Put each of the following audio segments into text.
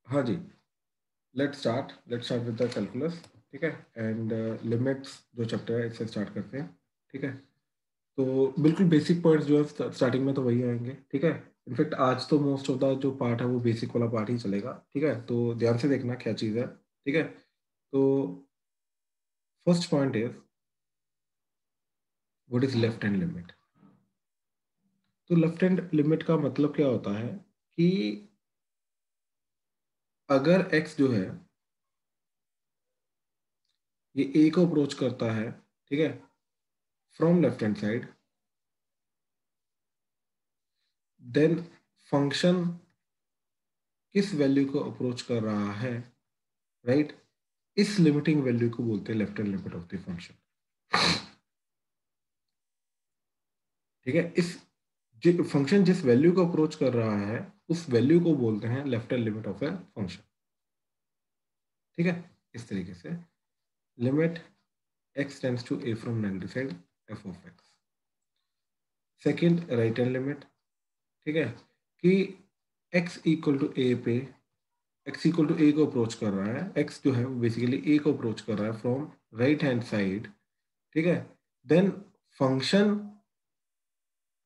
हाँ जी, let's start with the calculus. ठीक है, एंड लिमिट्स जो चैप्टर है इससे स्टार्ट करते हैं। ठीक है, तो बिल्कुल बेसिक पॉइंट्स जो है स्टार्टिंग में तो वही आएंगे। ठीक है, इनफैक्ट आज तो मोस्ट ऑफ द जो पार्ट है वो बेसिक वाला पार्ट ही चलेगा। ठीक है, तो ध्यान से देखना क्या चीज़ है। ठीक है, तो first point is what is left hand limit. तो लेफ्ट हैंड लिमिट का मतलब क्या होता है कि अगर x जो है ये a को अप्रोच करता है, ठीक है, from left hand side, then function किस वैल्यू को अप्रोच कर रहा है, राइट, इस लिमिटिंग वैल्यू को बोलते हैं left hand limit of the function. ठीक है, इस फंक्शन जिस वैल्यू को अप्रोच कर रहा है उस वैल्यू को बोलते हैं left hand limit of a function. ठीक है, इस तरीके से limit x tends to a from negative side f of x। Second right hand limit. ठीक है, कि x इक्वल टू a पे x इक्वल टू a को अप्रोच कर रहा है, x जो है वो बेसिकली a को अप्रोच कर रहा है फ्रॉम राइट हैंड साइड। ठीक है, देन फंक्शन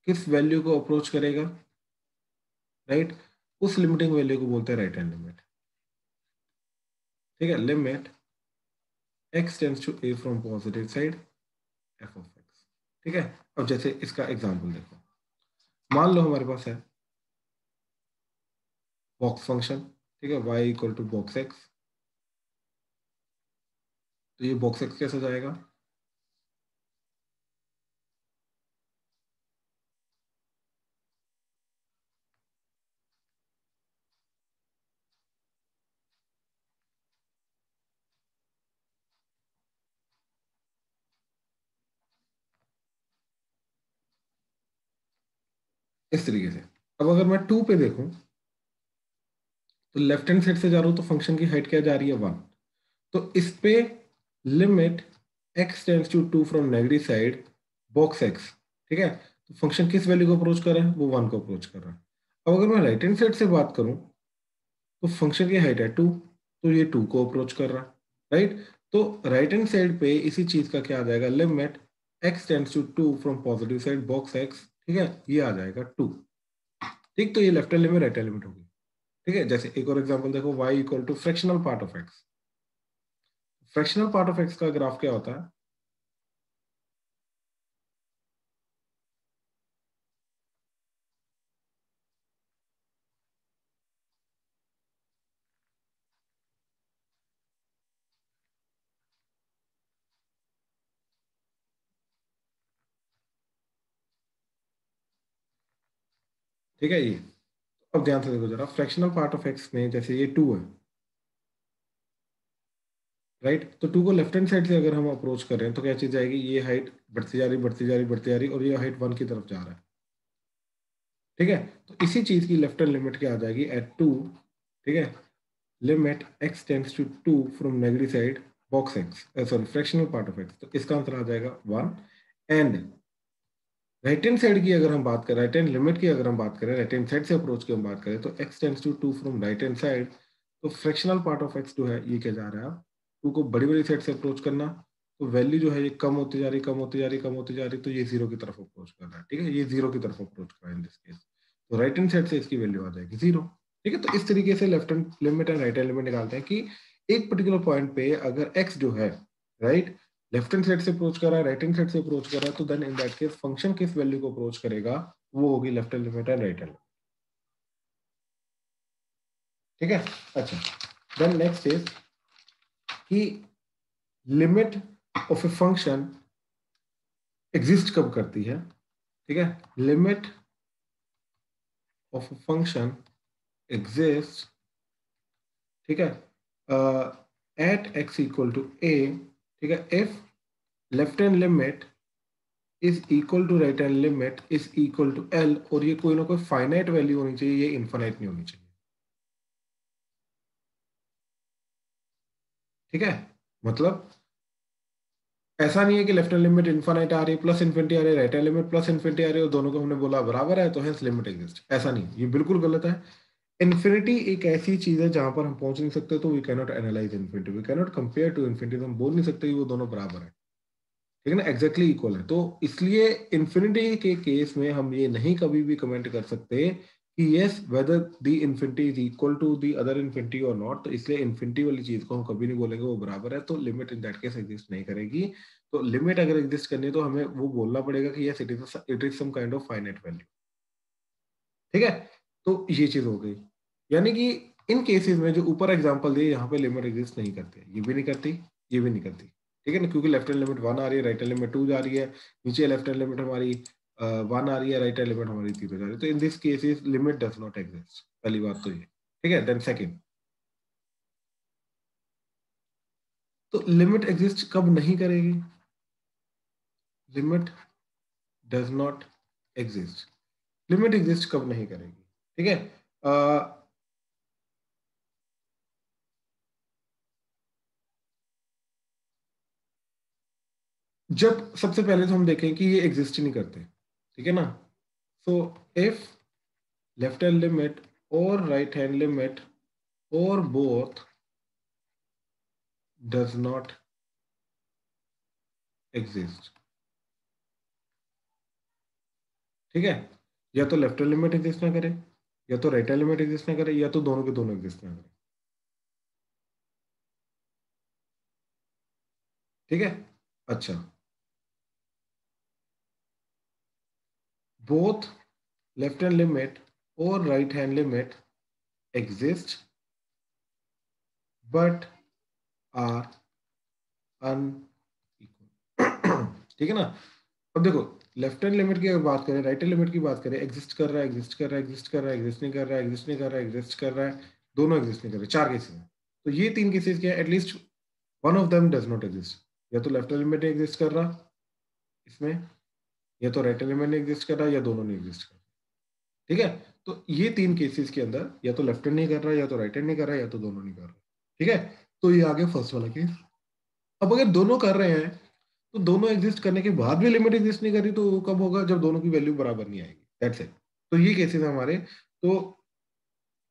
किस वैल्यू को अप्रोच करेगा, राइट, उस लिमिटिंग वैल्यू को बोलते हैं राइट हैंड लिमिट। ठीक है, limit x tends to a from positive side f of x। ठीक है, अब जैसे इसका एग्जांपल देखो, मान लो हमारे पास है बॉक्स फंक्शन। ठीक है, y equal to box x। तो ये बॉक्स x कैसे जाएगा, इस तरीके से। अब अगर मैं 2 पे देखूं तो लेफ्ट हैंड साइड से जा रहा हूं तो फंक्शन की हाइट क्या जा रही है, 1। तो इस पे limit x tends to 2 from negative side box x। ठीक है, तो फंक्शन किस वैल्यू को अप्रोच कर रहा है, वो 1 को अप्रोच कर रहा है। अब अगर मैं राइट हैंड साइड से बात करूं तो फंक्शन की हाइट है 2, तो ये 2 को अप्रोच कर रहा है, राइट। तो राइट हैंड साइड पे इसी चीज का क्या आ जाएगा, limit x tends to 2 from positive side box x। ठीक है, ये आ जाएगा 2। ठीक, तो ये left hand limit right hand limit होगी। ठीक है, जैसे एक और एग्जांपल देखो, y equal to fractional part of x। Fractional part of x का ग्राफ क्या होता है, ठीक है ये। अब ध्यान से देखो जरा, फ्रैक्शनल पार्ट ऑफ x में जैसे ये 2 है, राइट, तो 2 को लेफ्ट हैंड साइड से अगर हम अप्रोच कर रहे हैं तो क्या चीज जाएगी, ये हाइट बढ़ती जा रही बढ़ती जा रही बढ़ती जा रही, और ये हाइट 1 की तरफ जा रहा है। ठीक है, तो इसी चीज की लेफ्ट हैंड लिमिट क्या आ जाएगी, एट 2। ठीक है, limit x tends to 2 from negative side box x, sorry fractional part of x। तो इसका आंसर आ जाएगा 1। एंड राइट हैंड साइड की अगर हम बात करें, राइट हैंड लिमिट की अगर हम बात करें, राइट हैंड साइड से अप्रोच की हम बात करें, तो x tends to 2 from right hand side. तो फ्रैक्शनल पार्ट ऑफ x जो है ये क्या जा रहा है, 2 को बड़ी बड़ी साइड से अप्रोच करना, तो वैल्यू जो है ये कम होती जा रही कम होती जा रही कम होती जा रही, तो ये 0 की तरफ अप्रोच कर रहा है। ठीक है, ये 0 की तरफ अप्रोच कर रहा है इन दिस केस, तो राइट हैंड साइड से इसकी वैल्यू आ जाएगी 0। ठीक है, तो इस तरीके से left hand limit and right hand limit निकालते हैं कि एक पर्टिकुलर पॉइंट पे अगर x जो है, राइट, लेफ्ट हैंड साइड से अप्रोच कर रहा है, राइट हैंड साइड से अप्रोच कर रहा है, तो then in that case function किस वैल्यू को अप्रोच करेगा, वो होगी left hand limit and right hand. ठीक है, अच्छा, देन नेक्स्ट इज कि limit of a function exist कब करती है। ठीक है, limit of a function exist, ठीक है, at x equal to a। ठीक है, if left hand limit is equal to right hand limit is equal to l, और ये कोई ना कोई फाइनाइट वैल्यू होनी चाहिए, ये इनफाइनाइट नहीं होनी चाहिए। ठीक है, मतलब ऐसा नहीं है कि लेफ्ट हैंड लिमिट इनफाइनाइट आ रही है प्लस इन्फिनिटी आ रही है, right hand limit plus infinity आ रही है और दोनों को हमने बोला बराबर है तो हेंस लिमिट एग्जिस्ट, ऐसा नहीं, ये बिल्कुल गलत है। इन्फिनिटी एक ऐसी चीज है जहां पर हम पहुंच नहीं सकते, तो we can not analyse infinity, we can not compare to infinity, तो हम बोल नहीं सकते कि वो दोनों बराबर है, ठीक है ना, एग्जैक्टली इक्वल है। तो इसलिए इन्फिनिटी के केस में हम ये नहीं कभी भी कमेंट कर सकते कि yes whether the infinity is equal to the other infinity और नॉट, तो इसलिए इन्फिनिटी वाली चीज को हम कभी नहीं बोलेंगे वो बराबर है, तो limit in that case exist नहीं करेगी। तो लिमिट अगर एग्जिस्ट करनी है तो हमें वो बोलना पड़ेगा कि yes it is some kind of finite value, ठीक है। तो ये चीज हो गई, यानी कि इन केसेस में जो ऊपर एग्जांपल दिए यहाँ पे लिमिट एग्जिस्ट नहीं करती, ये भी नहीं करती, ये भी नहीं करती, ठीक है ना, क्योंकि लेफ्ट हैंड लिमिट 1 आ रही है, राइट हैंड लिमिट 2 जा रही है, नीचे लेफ्ट हैंड लिमिट हमारी 1 आ रही है, राइट हैंड लिमिट हमारी 0 जा रही है, तो in this cases limit does not exist, पहली बात तो ये, ठीक है। देन सेकंड, तो लिमिट एग्जिस्ट कब नहीं करेगी, limit does not exist, limit exist कब नहीं करेगी, ठीक है। जब सबसे पहले तो हम देखें कि ये एग्जिस्ट ही नहीं करते, ठीक है ना, so if left hand limit और राइट हैंड लिमिट और बोथ डज नॉट एग्जिस्ट, ठीक है, या तो लेफ्ट हैंड लिमिट एग्जिस्ट ना करे, या तो राइट हैंड लिमिट एग्जिस्ट ना करे, या तो दोनों के दोनों एग्जिस्ट ना करे, ठीक है। अच्छा, बोथ लेफ्ट हैंड लिमिट और right hand limit exist but are unequal, ठीक है ना। अब देखो, लेफ्ट हैंड लिमिट की अगर बात करें, राइट हैंड लिमिट की बात करें, एग्जिस्ट कर रहा है, एग्जिस्ट कर रहा है, एग्जिस्ट कर रहा है, एग्जिस्ट नहीं कर रहा है, एग्जिस्ट नहीं कर रहा है, एग्जिस्ट कर रहा है, दोनों एग्जिस्ट नहीं कर रहे, 4 केसेस हैं। तो ये 3 केसेस क्या है, at least one of them does not exist, या तो लेफ्ट हैंड लिमिट नहीं एग्जिस्ट कर रहा इसमें, या तो राइट हैंड लिमिट नहीं एग्जिस्ट कर रहा, या दोनों नहीं एग्जिस्ट कर रहा, ठीक है। तो ये 3 केसेस के अंदर या तो लेफ्ट हैंड नहीं कर रहा, या तो राइट हैंड नहीं कर रहा, या तो दोनों नहीं कर रहा, ठीक है। तो ये आ गया फर्स्ट वाला केस। अब अगर दोनों कर रहे हैं, तो दोनों एग्जिस्ट करने के बाद भी लिमिट एग्जिस्ट नहीं करी, तो वो कब होगा, जब दोनों की वैल्यू बराबर नहीं आएगी, दैट्स इट। तो ये केसेस है हमारे। तो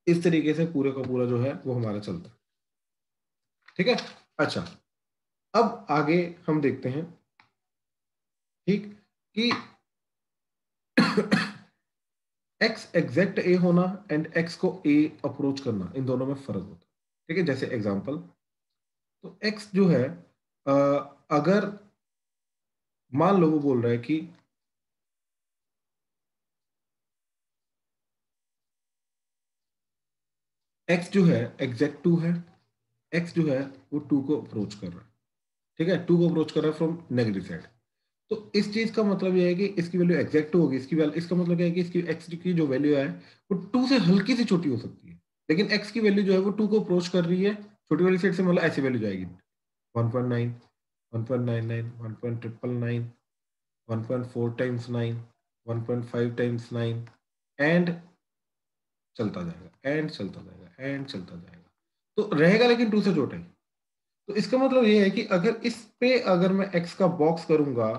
इस तरीके से पूरे का पूरा जो है वो हमारा चलता है, ठीक है। अच्छा, अब आगे हम देखते हैं, ठीक, कि एक्स एग्जैक्ट ए होना एंड एक्स को ए अप्रोच करना, इन दोनों में फर्क होता है, ठीक है। जैसे एग्जांपल, तो एक्स जो है, अ, अगर मान लो वो बोल रहा है कि एक्स जो है एग्जैक्ट टू है, एक्स जो है वो टू को अप्रोच कर रहा है, ठीक है, टू को अप्रोच कर रहा है फ्रॉम नेगेटिव साइड। तो इस चीज का मतलब ये है कि इसकी वैल्यू एग्जैक्ट होगी, इसकी वैल्यू, इसका मतलब क्या है कि इसकी एक्स की जो वैल्यू है वो टू से हल्की सी छोटी हो सकती है, लेकिन एक्स की वैल्यू जो है वो टू को अप्रोच कर रही है, छोटी वाली साइड से, मतलब ऐसी वैल्यू जाएगी 1.9, 1.99, 1.999, 1.4 टाइम्स 9, 1.5 टाइम्स 9, एंड चलता जाएगा, एंड चलता जाएगा, एंड चलता जाएगा, तो रहेगा लेकिन टू से छोटा ही। तो इसका मतलब ये है कि अगर इस पे अगर मैं एक्स का बॉक्स करूंगा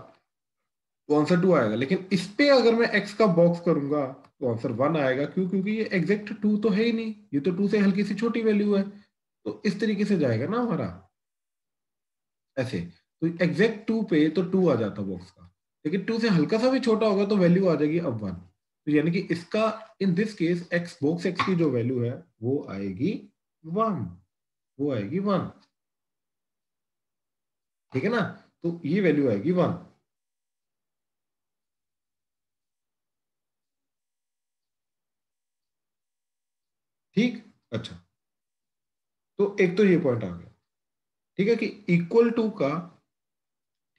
तो आंसर 2 आएगा, लेकिन इस पे अगर मैं एक्स का बॉक्स करूंगा तो आंसर 1 आएगा, क्यों, क्योंकि ये एग्जैक्ट 2 तो है ही नहीं, ये तो 2 से हल्की सी छोटी वैल्यू है। तो इस तरीके से जाएगा ना हमारा, ऐसे। तो एग्जैक्ट 2 पे तो 2 आ जाता बॉक्स का, लेकिन 2 से हल्का सा भी छोटा होगा तो वैल्यू आ जाएगी अब 1। तो यानी कि इसका, in this case x, box x की जो वैल्यू है वो आएगी 1, वो आएगी 1, ठीक है ना। तो ये वैल्यू आएगी 1, ठीक। अच्छा, तो एक तो ये पॉइंट आ गया, ठीक है, कि इक्वल टू का,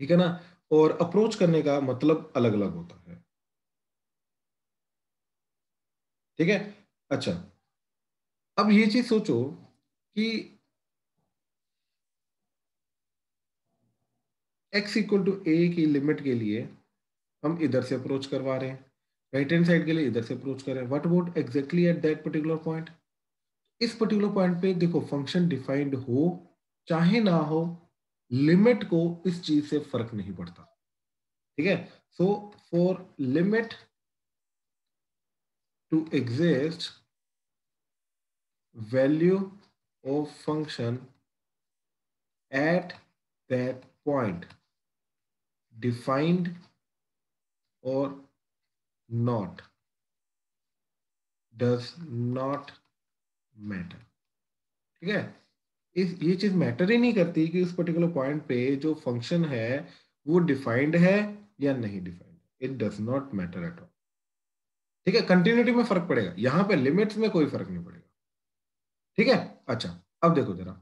ठीक है ना, और अप्रोच करने का मतलब अलग अलग होता है, ठीक है। अच्छा, अब ये चीज सोचो कि x इक्वल टू ए की लिमिट के लिए हम इधर से अप्रोच करवा रहे हैं, राइट हैंड साइड के लिए इधर से अप्रोच कर रहे हैं, what about exactly at that particular point, इस पर्टिकुलर पॉइंट पे देखो फंक्शन डिफाइंड हो चाहे ना हो, लिमिट को इस चीज से फर्क नहीं पड़ता, ठीक है। So for limit to exist value of function at that point defined और नॉट डज नॉट मैटर। ठीक है, इस ये चीज मैटर ही नहीं करती कि उस पर्टिकुलर पॉइंट पे जो फंक्शन है वो डिफाइंड है या नहीं defined, it does not matter at all. ठीक है, कंटिन्यूटी में फर्क पड़ेगा, यहां पे लिमिट्स में कोई फर्क नहीं पड़ेगा। ठीक है, अच्छा, अब देखो जरा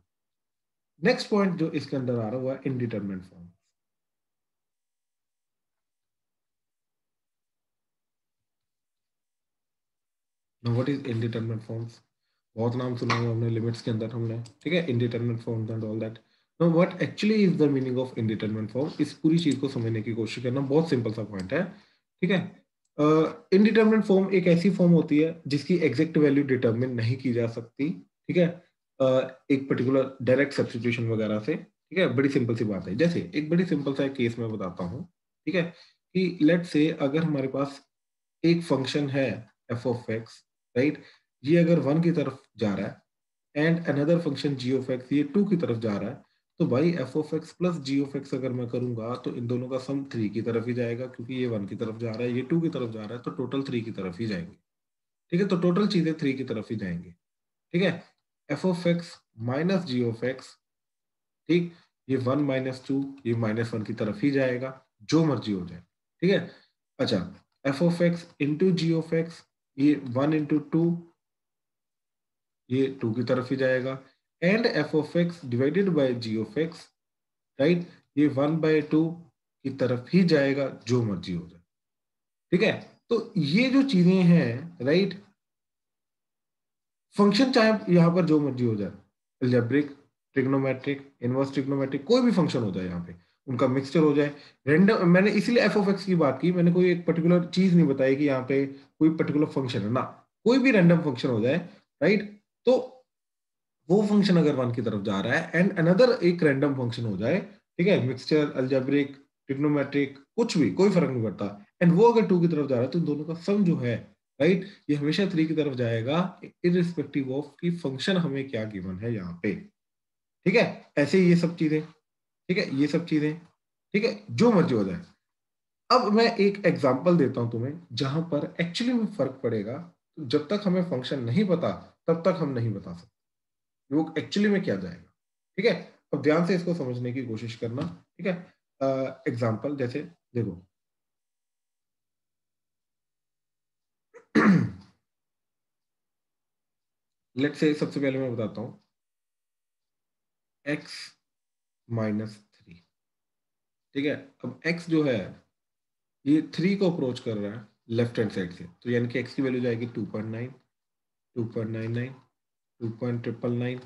नेक्स्ट पॉइंट जो इसके अंदर आ रहा हुआ है, indeterminate form. Now what is indeterminate forms? बहुत नाम सुना है हमने लिमिट्स के अंदर हमने, ठीक है, indeterminate forms and all that. Now what actually is the meaning of indeterminate form? इस पूरी चीज को समझने की कोशिश करना, बहुत सिंपल सा पॉइंट है। ठीक है, इनडिटरमिनेट फॉर्म एक ऐसी फॉर्म होती है जिसकी एग्जैक्ट वैल्यू डिटरमिन नहीं की जा सकती। ठीक है, एक पर्टिकुलर डायरेक्ट सब्स्टिट्यूशन वगैरह से। ठीक है, बड़ी सिंपल सी बात है, जैसे एक बड़ी सिंपल सा केस मैं बताता हूँ। ठीक है, कि लेट से अगर हमारे पास एक फंक्शन है एफ ऑफ एक्स, राइट, ये अगर वन की तरफ जा रहा है and another function g of x ये टू की तरफ जा रहा है, तो भाई f of x plus g of x अगर मैं करूंगा तो इन दोनों का सम थ्री की तरफ ही जाएगा, क्योंकि ये वन की तरफ जा रहा है ये टू की तरफ जा रहा है, तो टोटल थ्री की तरफ ही जाएंगे। ठीक है, तो टोटल चीजें थ्री की तरफ ही जाएंगे। ठीक है, f of x minus g of x, ठीक, ये वन माइनस टू ये माइनस वन की तरफ ही जाएगा, जो मर्जी हो जाए। ठीक है, अच्छा, f of x into g of x, ये वन इंटू टू ये टू की तरफ ही जाएगा, and f of x divided by g of x, right, ये वन बाय टू की तरफ ही जाएगा, जो मर्जी हो जाए। ठीक है, तो ये जो चीजें हैं, राइट, फंक्शन चाहे यहाँ पर जो मर्जी हो जाए, अलजेब्रिक, ट्रिग्नोमेट्रिक, इनवर्स ट्रिग्नोमेट्रिक, कोई भी फंक्शन हो जाए यहाँ पे, उनका मिक्सचर हो जाए, रैंडम, मैंने इसीलिए एफ ऑफ एक्स की बात की, मैंने कोई एक पर्टिकुलर चीज नहीं बताई कि यहाँ पे कोई पर्टिकुलर फंक्शन है ना, कोई भी रैंडम फंक्शन हो जाए, राइट, तो वो फंक्शन अगर वन की तरफ जा रहा है एंड अनदर एक रैंडम फंक्शन हो जाए, ठीक है, मिक्सचर, अलजेब्रिक, ट्रिग्नोमेट्रिक, कुछ भी, कोई फर्क नहीं पड़ता, एंड वो अगर टू की तरफ जा रहा है, तो इन दोनों का सम जो है, राइट, ये हमेशा थ्री की तरफ जाएगा, इरिस्पेक्टिव ऑफ कि फंक्शन हमें क्या गिवन है यहाँ पे। ठीक है, ऐसे ही ये सब चीजें, ठीक है, ये सब चीजें, ठीक है, जो मर्जी हो जाए। अब मैं एक एग्जांपल देता हूं तुम्हें जहां पर एक्चुअली में फर्क पड़ेगा, तो जब तक हमें फंक्शन नहीं पता तब तक हम नहीं बता सकते वो एक्चुअली में क्या जाएगा। ठीक है, अब ध्यान से इसको समझने की कोशिश करना। ठीक है, एग्जांपल जैसे देखो, लेट से सबसे पहले मैं बताता हूँ x माइनस थ्री। ठीक है, अब x जो है ये थ्री को अप्रोच कर रहा है लेफ्ट हैंड साइड से, तो यानी कि x की वैल्यू जाएगी 2.9, 2.99, 2.999,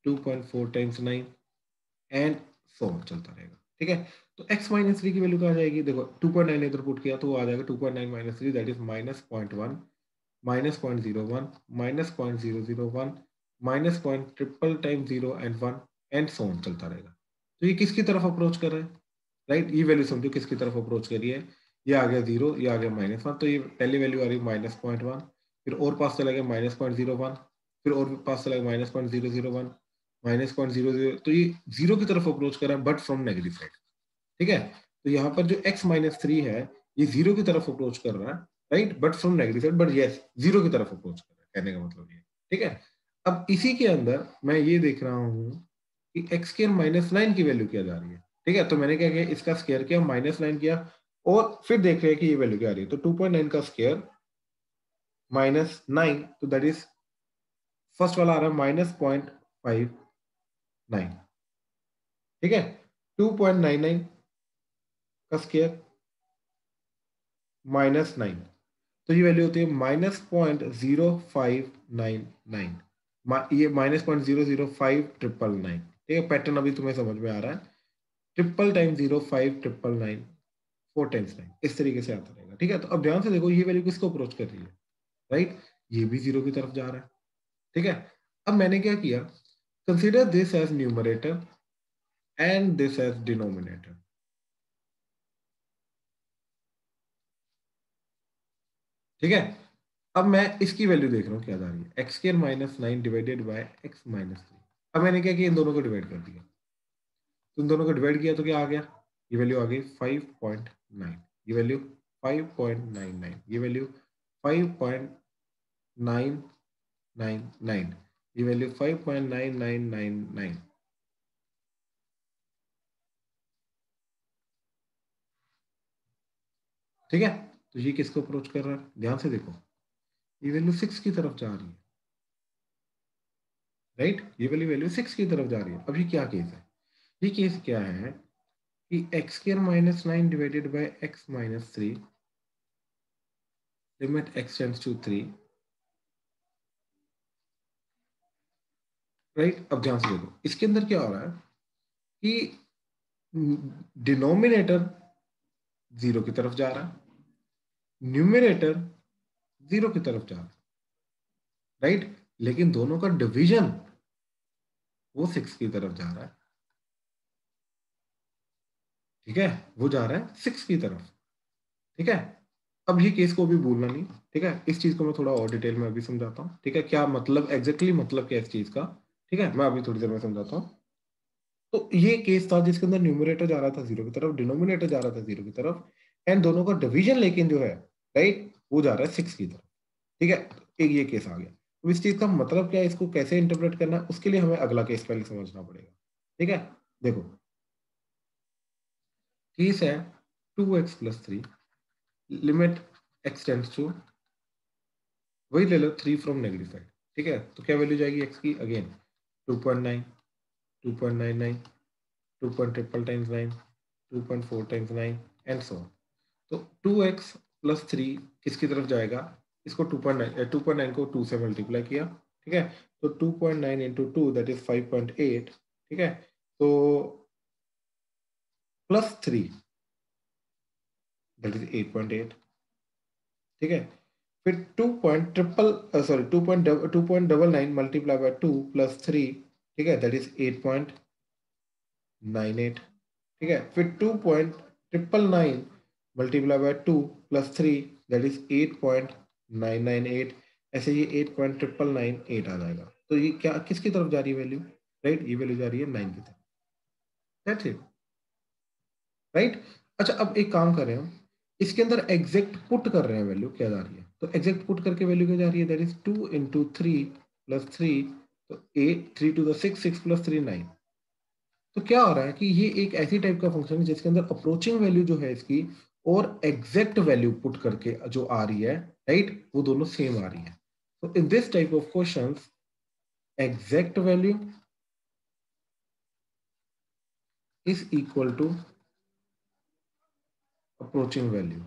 2.4 टाइम्स 9 एंड सो ऑन चलता रहेगा। ठीक है, तो x माइनस थ्री की वैल्यू कहाँ जाएगी, देखो 2.9 इधर पुट किया तो वो आ जाएगा 2.9 minus three, that is minus point one, minus point zero one, minus point zero zero one, minus point triple time zero and one and so on चलता रहेगा। तो ये किसकी तरफ अप्रोच कर रहा है, राइट, ये वैल्यू समझो किसकी तरफ अप्रोच करी है, ये आ गया जीरो, ये आ गया माइनस वन, तो ये पहली वैल्यू आ रही है माइनस पॉइंट वन, फिर और पास चला गया माइनस पॉइंट जीरो वन, फिर और पास चला गया minus point zero zero one, minus point zero zero, तो ये जीरो की तरफ अप्रोच कर रहा है बट फ्रॉम नेगेटिव साइड। ठीक है, तो यहाँ पर जो x माइनस थ्री है ये जीरो की तरफ अप्रोच कर रहा है, right, but from negative side, but yes zero की तरफ अप्रोच कर रहा है, कहने का मतलब ये। ठीक है, अब इसी के अंदर मैं ये देख रहा हूँ कि एक्स स्केयर माइनस नाइन की वैल्यू क्या जा रही है। ठीक है, तो मैंने क्या किया, इसका स्केयर किया, माइनस नाइन किया, और फिर देख रहे हैं कि ये वैल्यू क्या आ रही है, तो 2.9 का स्केयर माइनस नाइन, तो दैट इज फर्स्ट वाला आ रहा है माइनस पॉइंट फाइव नाइन। ठीक है, 2.99 का स्केयर माइनस नाइन, तो ये वैल्यू होती है minus point zero five nine nine, ये minus point zero zero five triple nine. ठीक है, पैटर्न अभी तुम्हें समझ में आ रहा है, triple time zero five triple nine, four times nine, इस तरीके से आता रहेगा। ठीक है, तो अब ध्यान से देखो ये वैल्यू किसको अप्रोच कर रही है, राइट, ये भी जीरो की तरफ जा रहा है। ठीक है, अब मैंने क्या किया, consider this as numerator and this as denominator. ठीक है, अब मैं इसकी वैल्यू देख रहा हूँ क्या जा रही है, x square minus 9 divided by x minus 3। अब मैंने क्या किया, इन दोनों को डिवाइड कर दिया, तो इन दोनों को डिवाइड किया तो क्या आ गया, ये वैल्यू आ गई 5.9, ये वैल्यू 5.99, ये वैल्यू 5.999, ये वैल्यू 5.9999। ठीक है, तो ये किसको अप्रोच कर रहा है, ध्यान से देखो, ये वैल्यू 6 की तरफ जा रही है, राइट, ये वाली वैल्यू 6 की तरफ जा रही है। अभी क्या केस है, ये केस क्या है कि x square minus 9 divided by x minus 3, limit x tends to 3, right. अब ध्यान से देखो, इसके अंदर क्या हो रहा है कि डिनोमिनेटर 0 की तरफ जा रहा है, न्यूमिनेटर 0 की तरफ जा रहा है, राइट, लेकिन दोनों का डिवीजन वो 6 की तरफ जा रहा है। ठीक है, वो जा रहा है 6 की तरफ। ठीक है, अब ये केस को भी भूलना नहीं। ठीक है, इस चीज को मैं थोड़ा और डिटेल में अभी समझाता हूँ। ठीक है, क्या मतलब एग्जैक्टली मतलब क्या है इस चीज का, ठीक है, मैं अभी थोड़ी देर में समझाता हूँ। तो ये केस था जिसके अंदर न्यूमरेटर जा रहा था 0 की तरफ, डिनोमिनेटर जा रहा था 0 की तरफ, एंड दोनों का डिवीजन लेकिन जो है, राइट, वो जा रहा है 6 की तरफ। ठीक है, एक ये केस आ गया। तो इस चीज का मतलब क्या है, इसको कैसे इंटरप्रेट करना है, उसके लिए हमें अगला केस पहले समझना पड़ेगा। ठीक है, देखो, केस है 2x+3, limit x tends to, वही ले लो 3 फ्रॉम नेगेटिव साइड। ठीक है, तो क्या वैल्यू जाएगी x की, again 2.9, 2.99, 2 triple times 9, 2.4 times 9, and so on. तो 2x+3 किसकी तरफ जाएगा, इसको 2.9 को 2 से मल्टीप्लाई किया। ठीक है, तो 2.9 इंटू 2 दैट इज 5.8। ठीक है, तो +3 दैट इज 8.8। ठीक है, फिर 2.999 मल्टीप्लाई बाय 2 +3, ठीक है, दैट इज 8.98। ठीक है, फिर 2.999 मल्टीप्लाई बाय 2 +3 दैट इज 8.998। ऐसे ये 8.998 आ जाएगा। तो ये क्या किसकी तरफ जा रही है वैल्यू, राइट, ये वैल्यू जा रही है 9 की तरफ। That's it, right. अच्छा, अब एक काम कर रहे हैं हम, इसके अंदर एग्जैक्ट पुट कर रहे हैं, वैल्यू क्या जा रही है, तो एग्जैक्ट पुट करके वैल्यू क्या जा रही है, दैट इज 2 इंटू 3 +3, तो 8, 3 टू द 6, 6 + 3 9। तो क्या हो रहा है कि ये एक ऐसी टाइप का फंक्शन है जिसके अंदर अप्रोचिंग वैल्यू जो है इसकी और एग्जैक्ट वैल्यू पुट करके जो आ रही है, राइट, वो दोनों सेम आ रही है। तो in this type of questions, exact value is equal to approaching value.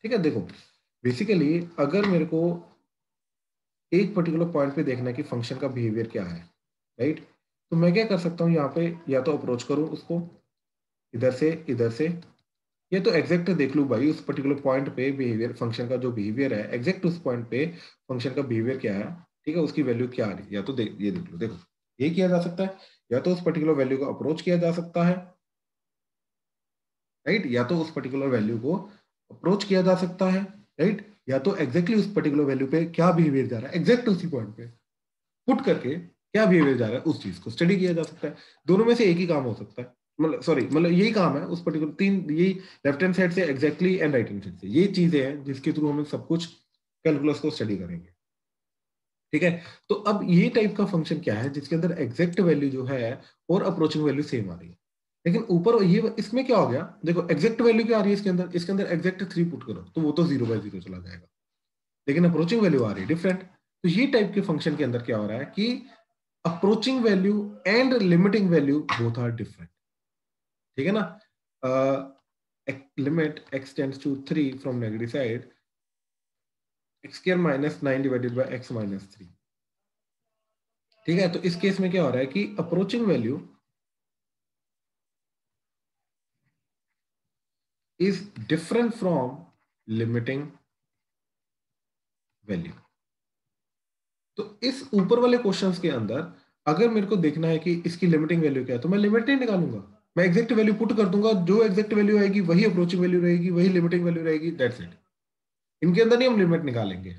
ठीक है, देखो, बेसिकली अगर मेरे को एक पर्टिकुलर पॉइंट पे देखना है कि फंक्शन का बिहेवियर क्या है, राइट, तो मैं क्या कर सकता हूँ यहाँ पे, या तो अप्रोच करूँ उसको इधर से, ये तो एग्जैक्ट देख लूँ भाई उस पर्टिकुलर पॉइंट पे बिहेवियर, फंक्शन का जो बिहेवियर है एग्जैक्ट उस पॉइंट पे फंक्शन का बिहेवियर क्या है। ठीक है, उसकी वैल्यू क्या आ रही है, या तो ये देख लो, देखो, ये किया जा सकता है, या तो उस पर्टिकुलर वैल्यू को अप्रोच किया जा सकता है, राइट, या तो उस पर्टिकुलर वैल्यू को अप्रोच किया जा सकता है, राइट, या तो एग्जैक्टली उस पर्टिकुलर वैल्यू पे क्या बिहेवियर जा रहा है एग्जैक्ट उसी पॉइंट पे पुट करके क्या बिहेवियर जा रहा है उस चीज को स्टडी किया जा सकता है। दोनों में से एक ही काम हो सकता है, मतलब सॉरी, मतलब यही काम है उस पर्टिकुलर तीन, यही लेफ्ट हैंड साइड से exactly and right hand side से, ये चीजें हैं जिसके थ्रू हम सब कुछ कैलकुलस को स्टडी करेंगे। ठीक है, तो अब ये टाइप का फंक्शन क्या है जिसके अंदर एग्जैक्ट वैल्यू जो है और अप्रोचिंग वैल्यू सेम आ रही है, लेकिन ऊपर ये इसमें क्या हो गया, देखो एग्जैक्ट वैल्यू क्या आ रही है इसके अंदर एग्जैक्ट 3 पुट करो तो वो तो 0/0 चला जाएगा, लेकिन अप्रोचिंग वैल्यू आ रही है डिफरेंट। तो ये टाइप के फंक्शन के अंदर क्या हो रहा है कि approaching value and limiting value both are different। ठीक है ना, limit x tends to 3 from negative side, x square minus 9 divided by x minus 3। ठीक है, तो इस केस में क्या हो रहा है कि approaching value is different from limiting value. तो इस ऊपर वाले क्वेश्चंस के अंदर अगर मेरे को देखना है कि इसकी लिमिटिंग वैल्यू क्या है, तो मैं लिमिट नहीं निकालूंगा, मैं एग्जैक्ट वैल्यू पुट कर दूंगा, जो एग्जैक्ट वैल्यू आएगी वही अप्रोचिंग वैल्यू रहेगी, वही लिमिटिंग वैल्यू रहेगी, दैट्स इट। इनके अंदर नहीं हम लिमिट निकालेंगे,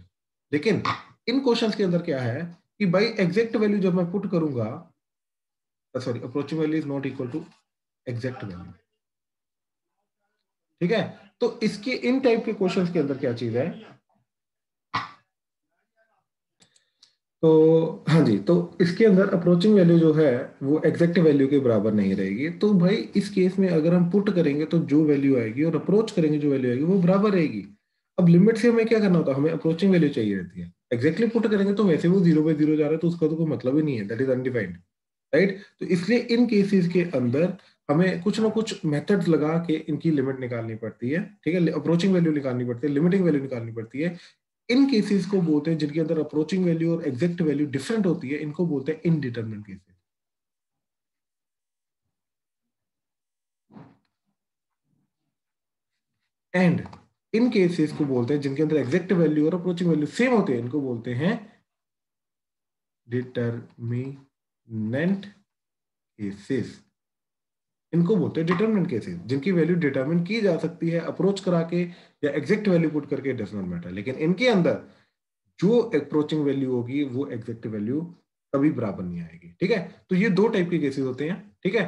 लेकिन इन क्वेश्चंस के अंदर क्या है कि भाई एग्जैक्ट वैल्यू जब मैं पुट करूंगा, sorry approaching value is not equal to exact value, ठीक है। तो इसके इन टाइप के क्वेश्चंस के अंदर क्या चीज है, तो हाँ जी, तो इसके अंदर अप्रोचिंग वैल्यू जो है वो एग्जैक्ट वैल्यू के बराबर नहीं रहेगी। तो भाई इस केस में अगर हम पुट करेंगे तो जो वैल्यू आएगी और अप्रोच करेंगे जो वैल्यू आएगी वो बराबर रहेगी। अब लिमिट से हमें क्या करना होता है, हमें अप्रोचिंग वैल्यू चाहिए रहती है। एग्जैक्टली पुट करेंगे तो वैसे वो 0/0 जा रहा है तो उसका तो कोई मतलब ही नहीं है, दैट इज अनडिफाइंड, राइट। तो इसलिए इन केसेस के अंदर हमें कुछ ना कुछ मेथड्स लगा के इनकी लिमिट निकालनी पड़ती है, ठीक है। अप्रोचिंग वैल्यू निकालनी पड़ती है, लिमिटिंग वैल्यू निकालनी पड़ती है। इन केसेस को बोलते हैं जिनके अंदर अप्रोचिंग वैल्यू और एग्जैक्ट वैल्यू डिफरेंट होती है, इनको बोलते हैं indeterminate cases. And in cases को बोलते हैं जिनके अंदर एग्जैक्ट वैल्यू और अप्रोचिंग वैल्यू सेम होते हैं, इनको बोलते हैं डिटरमिनेंट केसेस। इनको बोलते हैं डिटरमिनेंट केसेस, जिनकी वैल्यू डिटरमिन की जा सकती है अप्रोच करा के या एग्जैक्ट वैल्यू पुट करके, डज नॉट मैटर। लेकिन इनके अंदर जो अप्रोचिंग वैल्यू होगी वो एग्जैक्ट वैल्यू कभी बराबर नहीं आएगी, ठीक है। तो ये दो टाइप के केसेस होते हैं, ठीक है।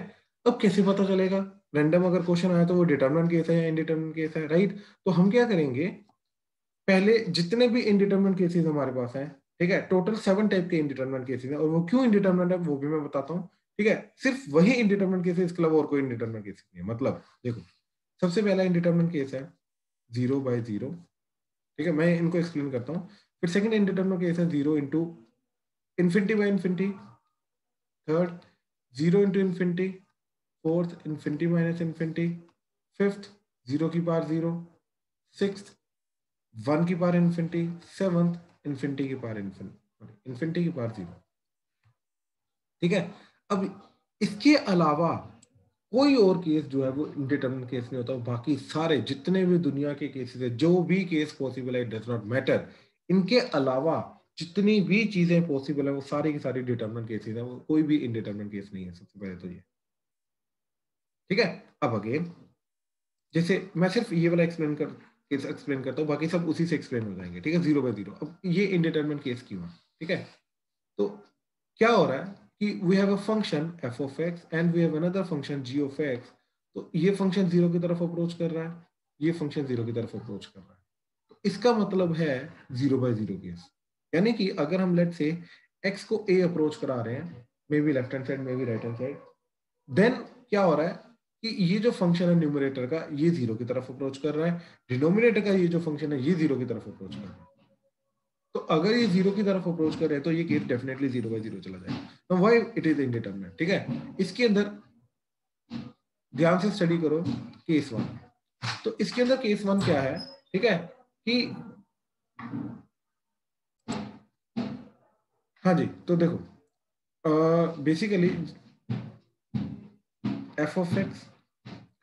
अब कैसे पता चलेगा, रैंडम अगर क्वेश्चन आया तो वो डिटरमिनेंट केस है या इनडिटरमिनेंट केस है, राइट। तो हम क्या करेंगे, पहले जितने भी इनडिटरमिनेंट केसेस हमारे पास हैं, ठीक है, टोटल 7 टाइप के इनडिटरमिनेंट केसेस हैं, और वो क्यों इनडिटरमिनेंट है वो भी मैं बताता हूँ, ठीक है। सिर्फ वही इनडिटरमिनेंट केस है, इसके अलावा और कोई इनडिटरमिनेंट केस नहीं है। मतलब देखो, सबसे पहला इनडिटरमिनेंट केस है 0/0, ठीक है, मैं इनको एक्सप्लेन करता हूँ। फिर सेकंड इनडिटरमिनेंट केस है 0 into infinity by infinity. Third 0 into infinity. Fourth infinity minus infinity. Fifth 0 की पावर 0। सिक्स्थ 1 की पावर इन्फिनिटी। सेवंथ इन्फिनिटी की पावर 0, ठीक है। अब इसके अलावा कोई और केस जो है वो इनडिटरमिनेट केस नहीं होता। बाकी सारे जितने भी दुनिया के केसेस है, जो भी केस पॉसिबल है, डज नॉट मैटर। इनके अलावा जितनी भी चीजें पॉसिबल है वो सारी की सारी डिटरमिनेंट केसेस है, वो कोई भी इनडिटरमिनेट केस नहीं है। सबसे पहले तो ये, ठीक है। अब अगेन, जैसे मैं सिर्फ ये वाला केस एक्सप्लेन करता हूँ, बाकी सब उसी से एक्सप्लेन हो जाएंगे, ठीक है। 0/0। अब ये इनडिटरमिनेट केस क्यों है, ठीक है। तो क्या हो रहा है कि we have a function f of x and we have another function g of x। तो ये फंक्शन 0 की तरफ अप्रोच कर रहा है, ये फंक्शन 0 की तरफ अप्रोच कर रहा है। तो इसका मतलब है 0/0 केस। यानी कि अगर हम लेट से x को a अप्रोच करा रहे हैं, maybe left hand side, maybe right hand side, then क्या हो रहा है कि ये जो फंक्शन है न्यूमरेटर का, ये 0 की तरफ अप्रोच कर रहा है। डिनोमिनेटर का ये जो फंक्शन है ये 0 की तरफ अप्रोच कर रहा है। तो अगर ये 0 की तरफ अप्रोच कर रहे हैं तो ये केस डेफिनेटली 0/0 चला जाएगा। व्हाई इट इज इंडिटरमिनेट, ठीक है। इसके अंदर ध्यान से स्टडी करो केस 1। तो इसके अंदर केस 1 क्या है, ठीक है, कि हाँ जी, तो देखो बेसिकली एफ ऑफ एक्स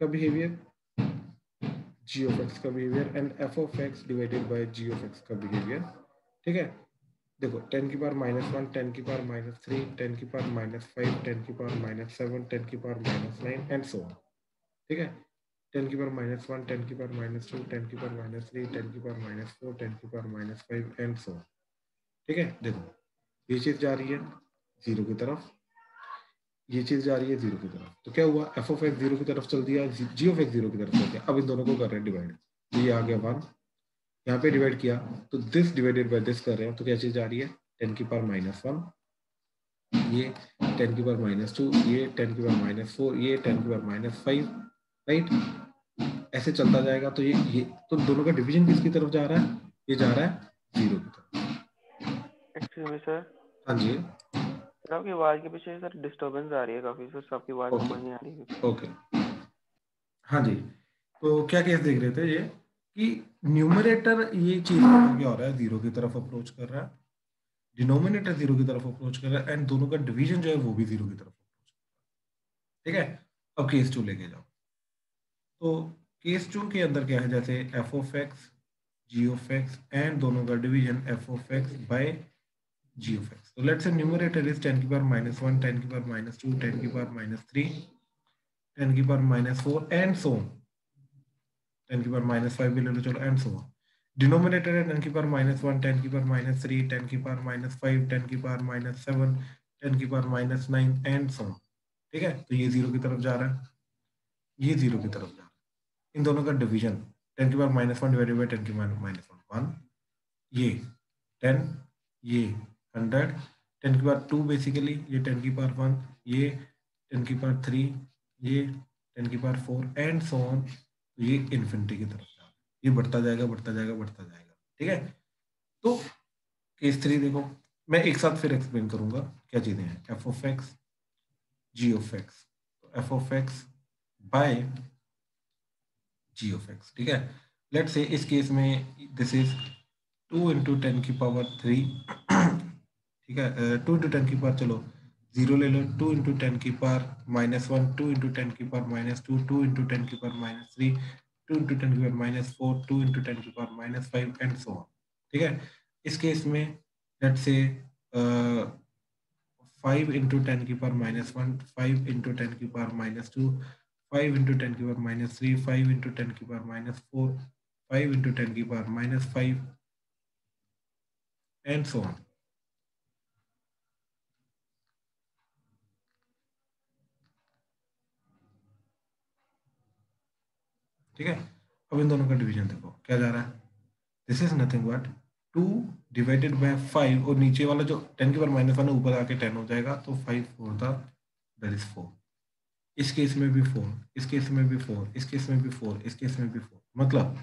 का बिहेवियर, जी ऑफ एक्स का behaviour and f of x divided by ji of x का बिहेवियर, ठीक है। देखो 10⁻⁻1, 10⁻3, 10⁻5, 10⁻7, 10⁻9 एंड सो ऑन, ठीक है। 10⁻1, 10⁻2, 10⁻3, 10⁻4, 10⁻5 एंड सो, ठीक है। देखो ये चीज जा रही है 0 की तरफ, ये चीज जा रही है 0 की तरफ। तो क्या हुआ, एफ ऑफ एक्स 0 की तरफ चल दिया, जी ऑफ एक्स 0 की तरफ चल दिया। अब इन दोनों को कर रहे हैं डिवाइड, ये आ गया 1, यहाँ पे डिवाइड किया तो दिस डिवाइडेड बाय दिस कर रहे हैं, तो क्या चीज जा रही है 10⁻1, ये 10⁻2, ये 10⁻4, ये 10⁻5, राइट। ऐसे चलता जाएगा। तो ये तो दोनों का डिवीजन किसकी तरफ जा रहा है, ये जा रहा है 0 की तरफ। एक्सक्यूज मी सर, हाँ जी, सर आपकी आवाज़ के पीछे सर डिस्टरबेंस आ रही है काफ़ी सर, आपकी आवाज़ ओके समझ नहीं आ रही है। ओके, हाँ जी। तो क्या केस देख रहे थे ये, कि न्यूमरेटर ये चीज क्या हो रहा है 0 की तरफ अप्रोच कर रहा है, डिनोमिनेटर 0 की तरफ अप्रोच कर रहा है, एंड दोनों का डिवीजन जो है वो भी 0 की तरफ अप्रोच, ठीक है। अब केस 2 लेके जाओ। तो केस 2 के अंदर क्या है, जैसे F of x, ji of X and दोनों का division F of x by ji of X. तो let's say numerator is 10⁻1, 10⁻2, 10⁻3, 10⁻4 and so, 10⁻5 भी ले लो चलो, एंड सो। डिनोमिनेटर है 10⁻⁻1, 10⁻3, 10⁻5, 10⁻7, 10⁻9 एंड सो ऑन। ठीक है, तो ये 0 की तरफ जा रहा है, ये 0 की तरफ जा रहा है। इन दोनों का डिवीजन 10⁻1 डिवाइडेड बाई 10⁻1, ये 10, ये 100, 10⁻2 बेसिकली, ये 10⁻1, ये 10⁻3, ये 10⁻4 एंड सो ऑन। ये इन्फिनिटी की तरफ जा रहा है, ये बढ़ता जाएगा बढ़ता जाएगा बढ़ता जाएगा। ठीक है, तो केस 3 देखो, मैं एक साथ फिर एक्सप्लेन करूंगा क्या चीजें हैं। F of x, ji of x, f of x by ji of x. ठीक है, लेट्स से इस केस में दिस इज 2 × 10⁻3। ठीक है, 2 × 10 चलो 0 ले लो, 2 × 10⁻⁻1, 2 × 10⁻², 2 × 10⁻3, 2 × 10⁻⁴, 2 × 10⁻5 एंड सो ऑन। ठीक है, इस केस में let's say 5 × 10⁻⁻1, 5 × 10⁻², 5 × 10⁻3, 5 × 10⁻4, 5 × 10⁻5 and so on. ठीक है, अब इन दोनों का डिवीजन देखो क्या जा रहा है। This is nothing but 2 divided by 5, और नीचे वाला जो 10⁻1 है ऊपर आके 10 हो जाएगा, तो 5 4 दैट इज 4। इस केस में भी 4, इस केस में भी 4, इस केस में भी 4, इस केस में भी 4। मतलब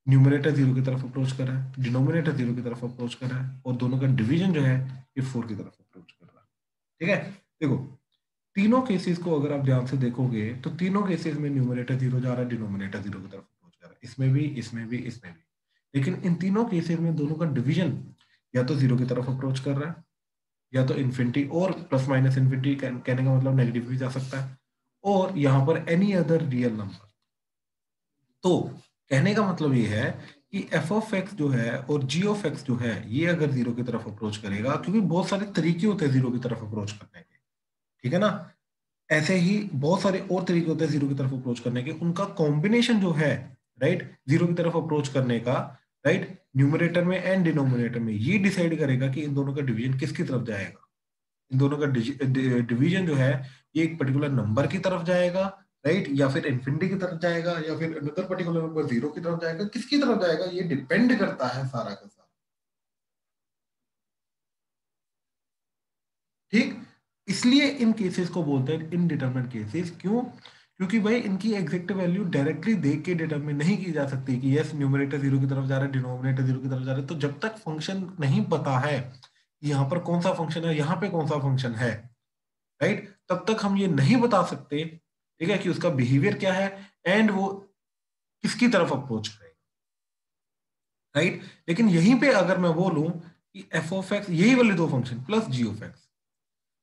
न्यूमरेटर 0 की तरफ अप्रोच कर रहा है, डिनोमिनेटर 0 की तरफ अप्रोच कर रहा है, और दोनों का डिवीजन जो है ये 4 की तरफ अप्रोच कर रहा है। ठीक है, देखो तीनों केसेस को अगर आप ध्यान से देखोगे तो तीनों केसेस में न्यूमरेटर 0 जा रहा है, डिनोमिनेटर 0 की तरफ अप्रोच कर रहा है, इसमें भी, इसमें भी, इसमें भी। लेकिन इन तीनों केसेस में दोनों का डिवीजन या तो 0 की तरफ अप्रोच कर रहा है, या तो इन्फिनिटी, और प्लस माइनस इन्फिनिटी कहने का मतलब नेगेटिव भी जा सकता है, और यहाँ पर एनी अदर रियल नंबर। तो कहने का मतलब ये है कि एफ ऑफ एक्स जो है और जी ऑफ एक्स जो है, ये अगर 0 की तरफ अप्रोच करेगा, क्योंकि बहुत सारे तरीके होते हैं 0 की तरफ अप्रोच करने के, ठीक है ना, ऐसे ही बहुत सारे और तरीके होते हैं 0 की तरफ अप्रोच करने के, उनका कॉम्बिनेशन जो है, राइट, 0 की तरफ अप्रोच करने का, राइट, न्यूमरेटर में एंड डिनोमिनेटर में, ये डिसाइड करेगा कि इन दोनों का डिवीजन किसकी तरफ जाएगा। इन दोनों का डिवीजन जो है ये एक पर्टिकुलर नंबर की तरफ जाएगा, राइट, या फिर इन्फिनिटी की तरफ जाएगा, या फिर अनदर पर्टिकुलर नंबर 0 की तरफ जाएगा, किसकी तरफ जाएगा ये डिपेंड करता है सारा का सारा। ठीक, इसलिए इन केसेस को बोलते हैं इनडिटरमिनेट केसेस। क्यों? क्योंकि भाई इनकी एग्जैक्ट वैल्यू डायरेक्टली देख के डिटरमिन नहीं की जा सकती कि यस न्यूमरेटर 0 की तरफ जा रहा है, डिनोमिनेटर 0 की तरफ जा रहा है। तो जब तक फंक्शन नहीं पता है यहाँ पर कौन सा फंक्शन है, यहाँ पे कौन सा फंक्शन है, राइट, तब तक हम ये नहीं बता सकते, ठीक है, कि उसका बिहेवियर क्या है एंड वो किसकी तरफ अप्रोच करेगा, राइट। लेकिन यहीं पे अगर मैं बोलूं कि एफ ऑफ एक्स, यही वाले दो function plus g of x,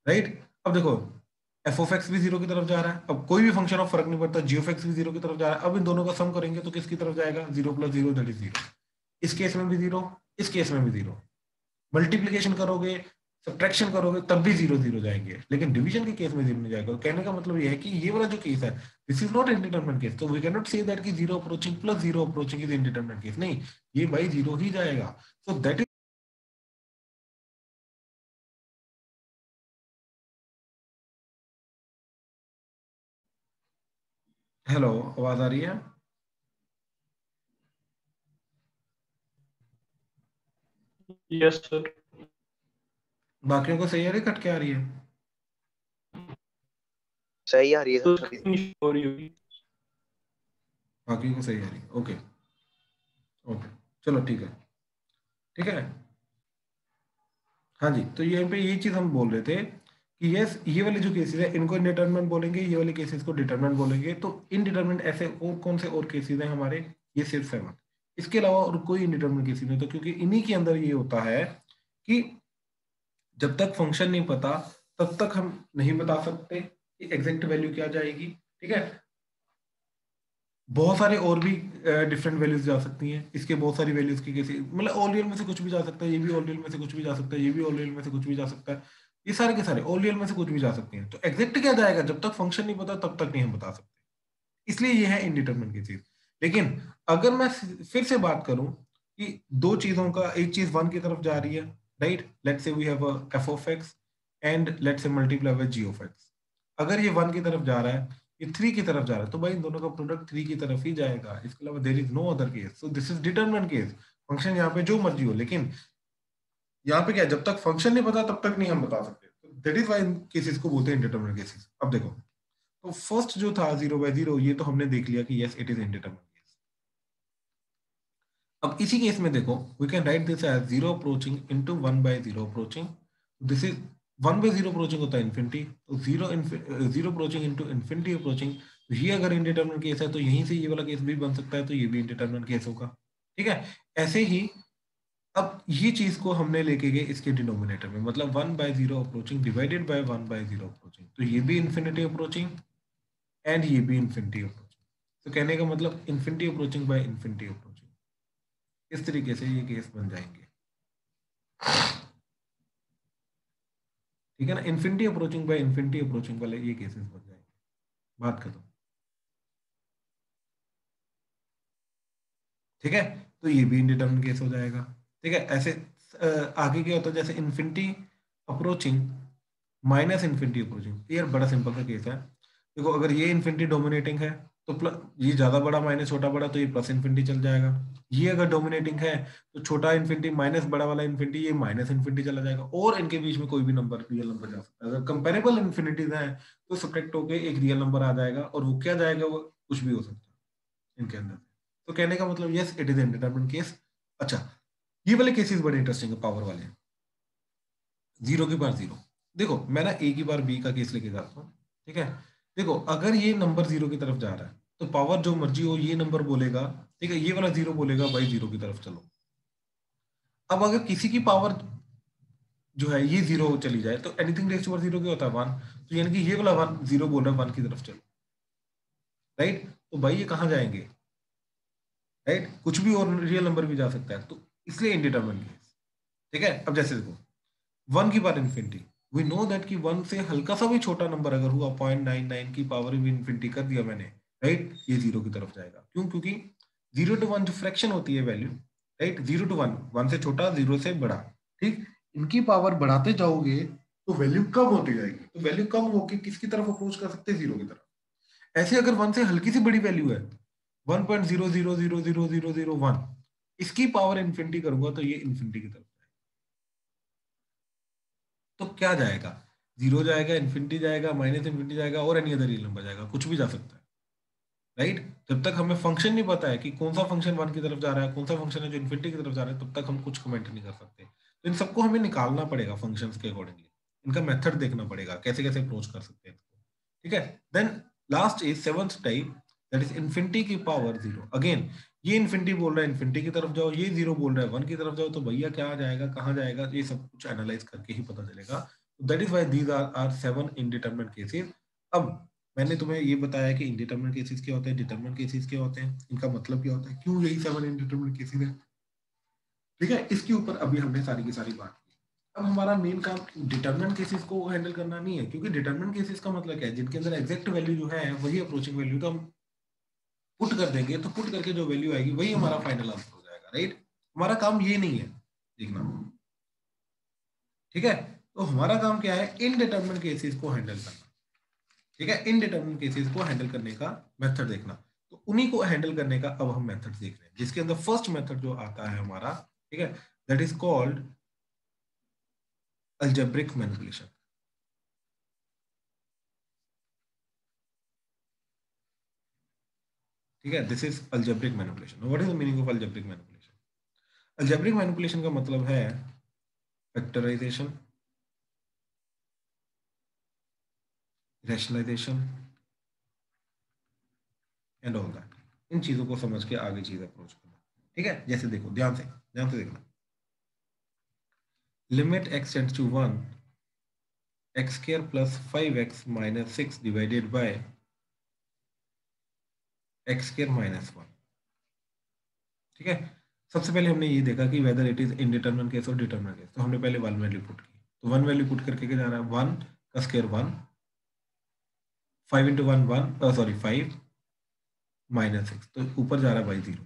right, अब देखो एफ ऑफ एक्स भी 0 की तरफ जा रहा है, अब कोई भी फंक्शन ऑफ फर्क नहीं पड़ता, जी ऑफ एक्स भी 0 की तरफ जा रहा है। अब इन दोनों का सम करेंगे तो किसकी तरफ जाएगा, 0 + 0 दैट इज 0। इस केस में भी 0, इस केस में भी 0। मल्टीप्लीकेशन करोगे, सब्ट्रैक्शन करोगे, तब भी 0 0 जाएंगे, लेकिन डिवीजन के केस में 0 नहीं जाएगा। तो कहने का मतलब ये है कि ये वाला जो केस है, this is not indeterminate case. तो we can not say that कि 0 approaching plus 0 approaching is indeterminate case. नहीं, ये भाई 0 ही जाएगा। सो दैट इज, हेलो, आवाज आ रही है? Yes sir. बाकियों को सही आ रही है, कट के आ रही है? सही आ रही है तो सर। हो रही होगी। बाकी को सही आ रही है, ओके ओके, चलो ठीक है, ठीक है। हाँ जी, तो यहाँ पे ये चीज हम बोल रहे थे कि यस, ये वाले जो केसेस है इनको इनडिटरमिनेंट बोलेंगे, ये वाले केसेस को डिटरमिनेंट बोलेंगे। तो इनडिटरमिनेंट ऐसे और कौन से और केसेस हैं हमारे, ये सिर्फ 7। इसके अलावा और कोई इनडिटरमिनेंट केसेस नहीं, तो क्योंकि इन्हीं के अंदर ये होता है कि जब तक फंक्शन नहीं पता तब तक हम नहीं बता सकते कि एग्जैक्ट वैल्यू क्या जाएगी। ठीक है, बहुत सारे और भी डिफरेंट वैल्यूज जा सकती हैं, इसके बहुत सारी वैल्यूज की कैसे, मतलब ऑल रियल में से कुछ भी जा सकता है, ये भी ऑल रियल में से कुछ भी जा सकता है, ये भी ऑल रियल में से कुछ भी जा सकता है, ये सारे के सारे ऑल रियल में से कुछ भी जा सकते हैं। तो एग्जैक्ट क्या जाएगा, जब तक फंक्शन नहीं पता तब तक नहीं हम बता सकते, इसलिए ये है इनडिटरमिनेट की चीज। लेकिन अगर मैं फिर से बात करूं कि दो चीजों का, एक चीज 1 की तरफ जा रही है, right, let's say we have a f of x and let's say multiply with g of x। अगर ये 1 की तरफ जा रहा है, ये 3 की तरफ जा रहा है, तो भाई इन दोनों का प्रोडक्ट 3 की तरफ ही जाएगा, इसके अलावा there is no other case. So this is determinant case. Function यहाँ पे जो मर्जी हो, लेकिन यहाँ पे क्या है, जब तक फंक्शन नहीं पता तब तक नहीं हम बता सकते। दैट इज व्हाई केसेस को बोलते हैं इंडिटरमिनेंट केसेस। अब देखो, तो फर्स्ट जो था 0/0, ये तो हमने देख लिया कि yes it is indeterminant case. अब इसी केस में देखो, we can write this as 0 approaching into 1/0 approaching. This is 1/0 approaching होता है इन्फिनिटी, तो 0 अप्रोचिंग इनटू इन्फिनिटी अप्रोचिंग। तो ये अगर इंडिटरमिनेंट केस है तो यहीं से ये वाला केस भी बन सकता है, तो ये भी इंडिटरमिनेंट केस होगा। ठीक है, ऐसे ही अब ये चीज को हमने लेके गए इसके डिनोमिनेटर में, मतलब 1/0 अप्रोचिंग डिवाइडेड बाय 1/0 अप्रोचिंग, तो ये भी इन्फिनिटी अप्रोचिंग एंड ये भी इन्फिनिटी अप्रोचिंग। तो कहने का मतलब infinity approaching by infinity approaching, इस तरीके से ये केस बन जाएंगे। ठीक है ना, infinity approaching by infinity approaching वाले ये केसेस बन जाएंगे। बात खत्म। ठीक है, तो ये भी इंडिटरमिनेट केस हो जाएगा। ठीक है, ऐसे आगे क्या होता है, जैसे infinity approaching minus infinity approaching, ये यार बड़ा सिंपल सा केस है। देखो, अगर ये इन्फिनिटी डोमिनेटिंग है तो प्लस, ये ज्यादा बड़ा माइनस छोटा बड़ा, तो ये प्लस इन्फिनिटी चल जाएगा। ये अगर डोमिनेटिंग है तो छोटा इन्फिनिटी माइनस बड़ा वाला इन्फिनिटी, ये माइनस इन्फिनिटी चला जाएगा, और इनके बीच में कोई भी नंबर, रियल नंबर जा सकता है। अगर कंपेरेबल इन्फिनिटीज हैं तो सब्ट्रैक्ट होके एक रियल नंबर आ जाएगा, और वो क्या जाएगा, वो कुछ भी हो सकता है इनके अंदर। तो कहने का मतलब yes it is indeterminate case. अच्छा, ये वाले केसेस बड़े इंटरेस्टिंग है, पावर वाले। 0 की बार 0। देखो, मैं ना a की बार b का केस लेके जाता हूँ। ठीक है, देखो अगर ये नंबर 0 की तरफ जा रहा है तो पावर जो मर्जी हो, ये नंबर बोलेगा, ठीक है, ये वाला 0 बोलेगा भाई 0 की तरफ चलो। अब अगर किसी की पावर जो है ये 0 चली जाए, तो एनीथिंग रेज़ टू पावर 0 क्या होता है, 1। तो यानी कि ये वाला 1 0 बोल रहा है 1 की तरफ चलो, राइट। तो भाई ये कहाँ जाएंगे, राइट, कुछ भी और रियल नंबर भी जा सकता है, तो इसलिए इंडिटरमिनेट केस। ठीक है, अब जैसे देखो, 1 की power infinity, we know that कि 1 से हल्का सा भी छोटा नंबर अगर हुआ, 0.99 की पावर भी इन्फिनिटी कर दिया मैंने, राइट, ये 0 की तरफ जाएगा। क्यों? क्योंकि 0 to 1 जो फ्रैक्शन होती है वैल्यू, राइट, 0 to 1, 1 से छोटा 0 से बड़ा, ठीक, इनकी पावर बढ़ाते जाओगे तो वैल्यू कम होती जाएगी, तो वैल्यू कम होके किसकी तरफ अप्रोच कर सकते हैं, 0 की तरफ। ऐसे अगर 1 से हल्की सी बड़ी वैल्यू है, 1.00000001, इसकी पावर इन्फिनिटी करूंगा तो ये इन्फिनिटी की तरफ, तो क्या जाएगा, 0 जाएगा, इन्फिनिटी जाएगा, माइनस इन्फिनिटी जाएगा, और एनी अदर रियल नंबर जाएगा, कुछ भी जा सकता है, राइट। जब तक हमें फंक्शन नहीं पता है कि कौन सा फंक्शन 1 की तरफ जा रहा है, कौन सा फंक्शन है जो इन्फिनिटी की तरफ जा रहा है, तब तक हम कुछ कमेंट नहीं कर सकते। तो इन सबको हमें निकालना पड़ेगा फंक्शंस के अकॉर्डिंगली, इनका मेथड देखना पड़ेगा, कैसे कैसे अप्रोच कर सकते हैं इसको। ठीक है, then last is seventh type, that is infinity की पावर 0। अगेन, ये इन्फिनिटी बोल रहा है इन्फिनिटी की तरफ जाओ, ये 0 बोल रहा है 1 की तरफ जाओ, तो भैया क्या जाएगा, कहाँ जाएगा, ये सब कुछ एनालाइज करके ही पता चलेगा। That is why these are 7 indeterminate cases. अब मैंने तुम्हें ये बताया कि इंडिटरमिनेट केसेस क्या होते हैं, डिटरमिनेट केसेस क्या होते हैं, इनका मतलब क्या होता है, क्यों यही 7 इनडिटरमिनेट केसेस है। ठीक है, इसके ऊपर अभी हमने सारी की सारी बात की। अब हमारा मेन काम डिटरमिनेंट केसेस को हैंडल करना नहीं है, क्योंकि डिटरमिनेंट केसेस का मतलब क्या है, जिनके अंदर एग्जैक्ट वैल्यू जो है वही अप्रोचिंग वैल्यू, तो हम पुट कर देंगे, तो पुट करके जो वैल्यू आएगी वही हमारा फाइनल आंसर हो जाएगा, राइट। हमारा काम ये नहीं है देखना। ठीक है, तो हमारा काम क्या है, इनडिटरमिनेट केसेस को हैंडल करना। ठीक है, इनडिटरमिनेट केसेस को हैंडल करने का मेथड देखना। तो उन्हीं को हैंडल करने का अब हम मेथड देख रहे हैं, जिसके अंदर फर्स्ट मेथड जो आता है हमारा, ठीक है, that is called algebraic manipulation. ठीक है, this is algebraic manipulation. What is the meaning of algebraic manipulation? Algebraic manipulation का मतलब है factorisation, rationalisation and all that. इन चीजों को समझ के आगे चीज अप्रोच करना। ठीक है, जैसे देखो, ध्यान से देखना, limit x tends to 1, x square plus 5x minus 6 divided by x square minus 1। ठीक है, सबसे पहले हमने ये देखा कि whether it is indeterminant case और डिटरमिनेंट केस, तो हमने पहले वन वैल्यू पुट की, तो वन वैल्यू पुट करके क्या जा रहा है, 1 का स्क्वायर 1, 5 इंटू 1 1, सॉरी 5 माइनस 6, तो ऊपर जा रहा है बाई 0,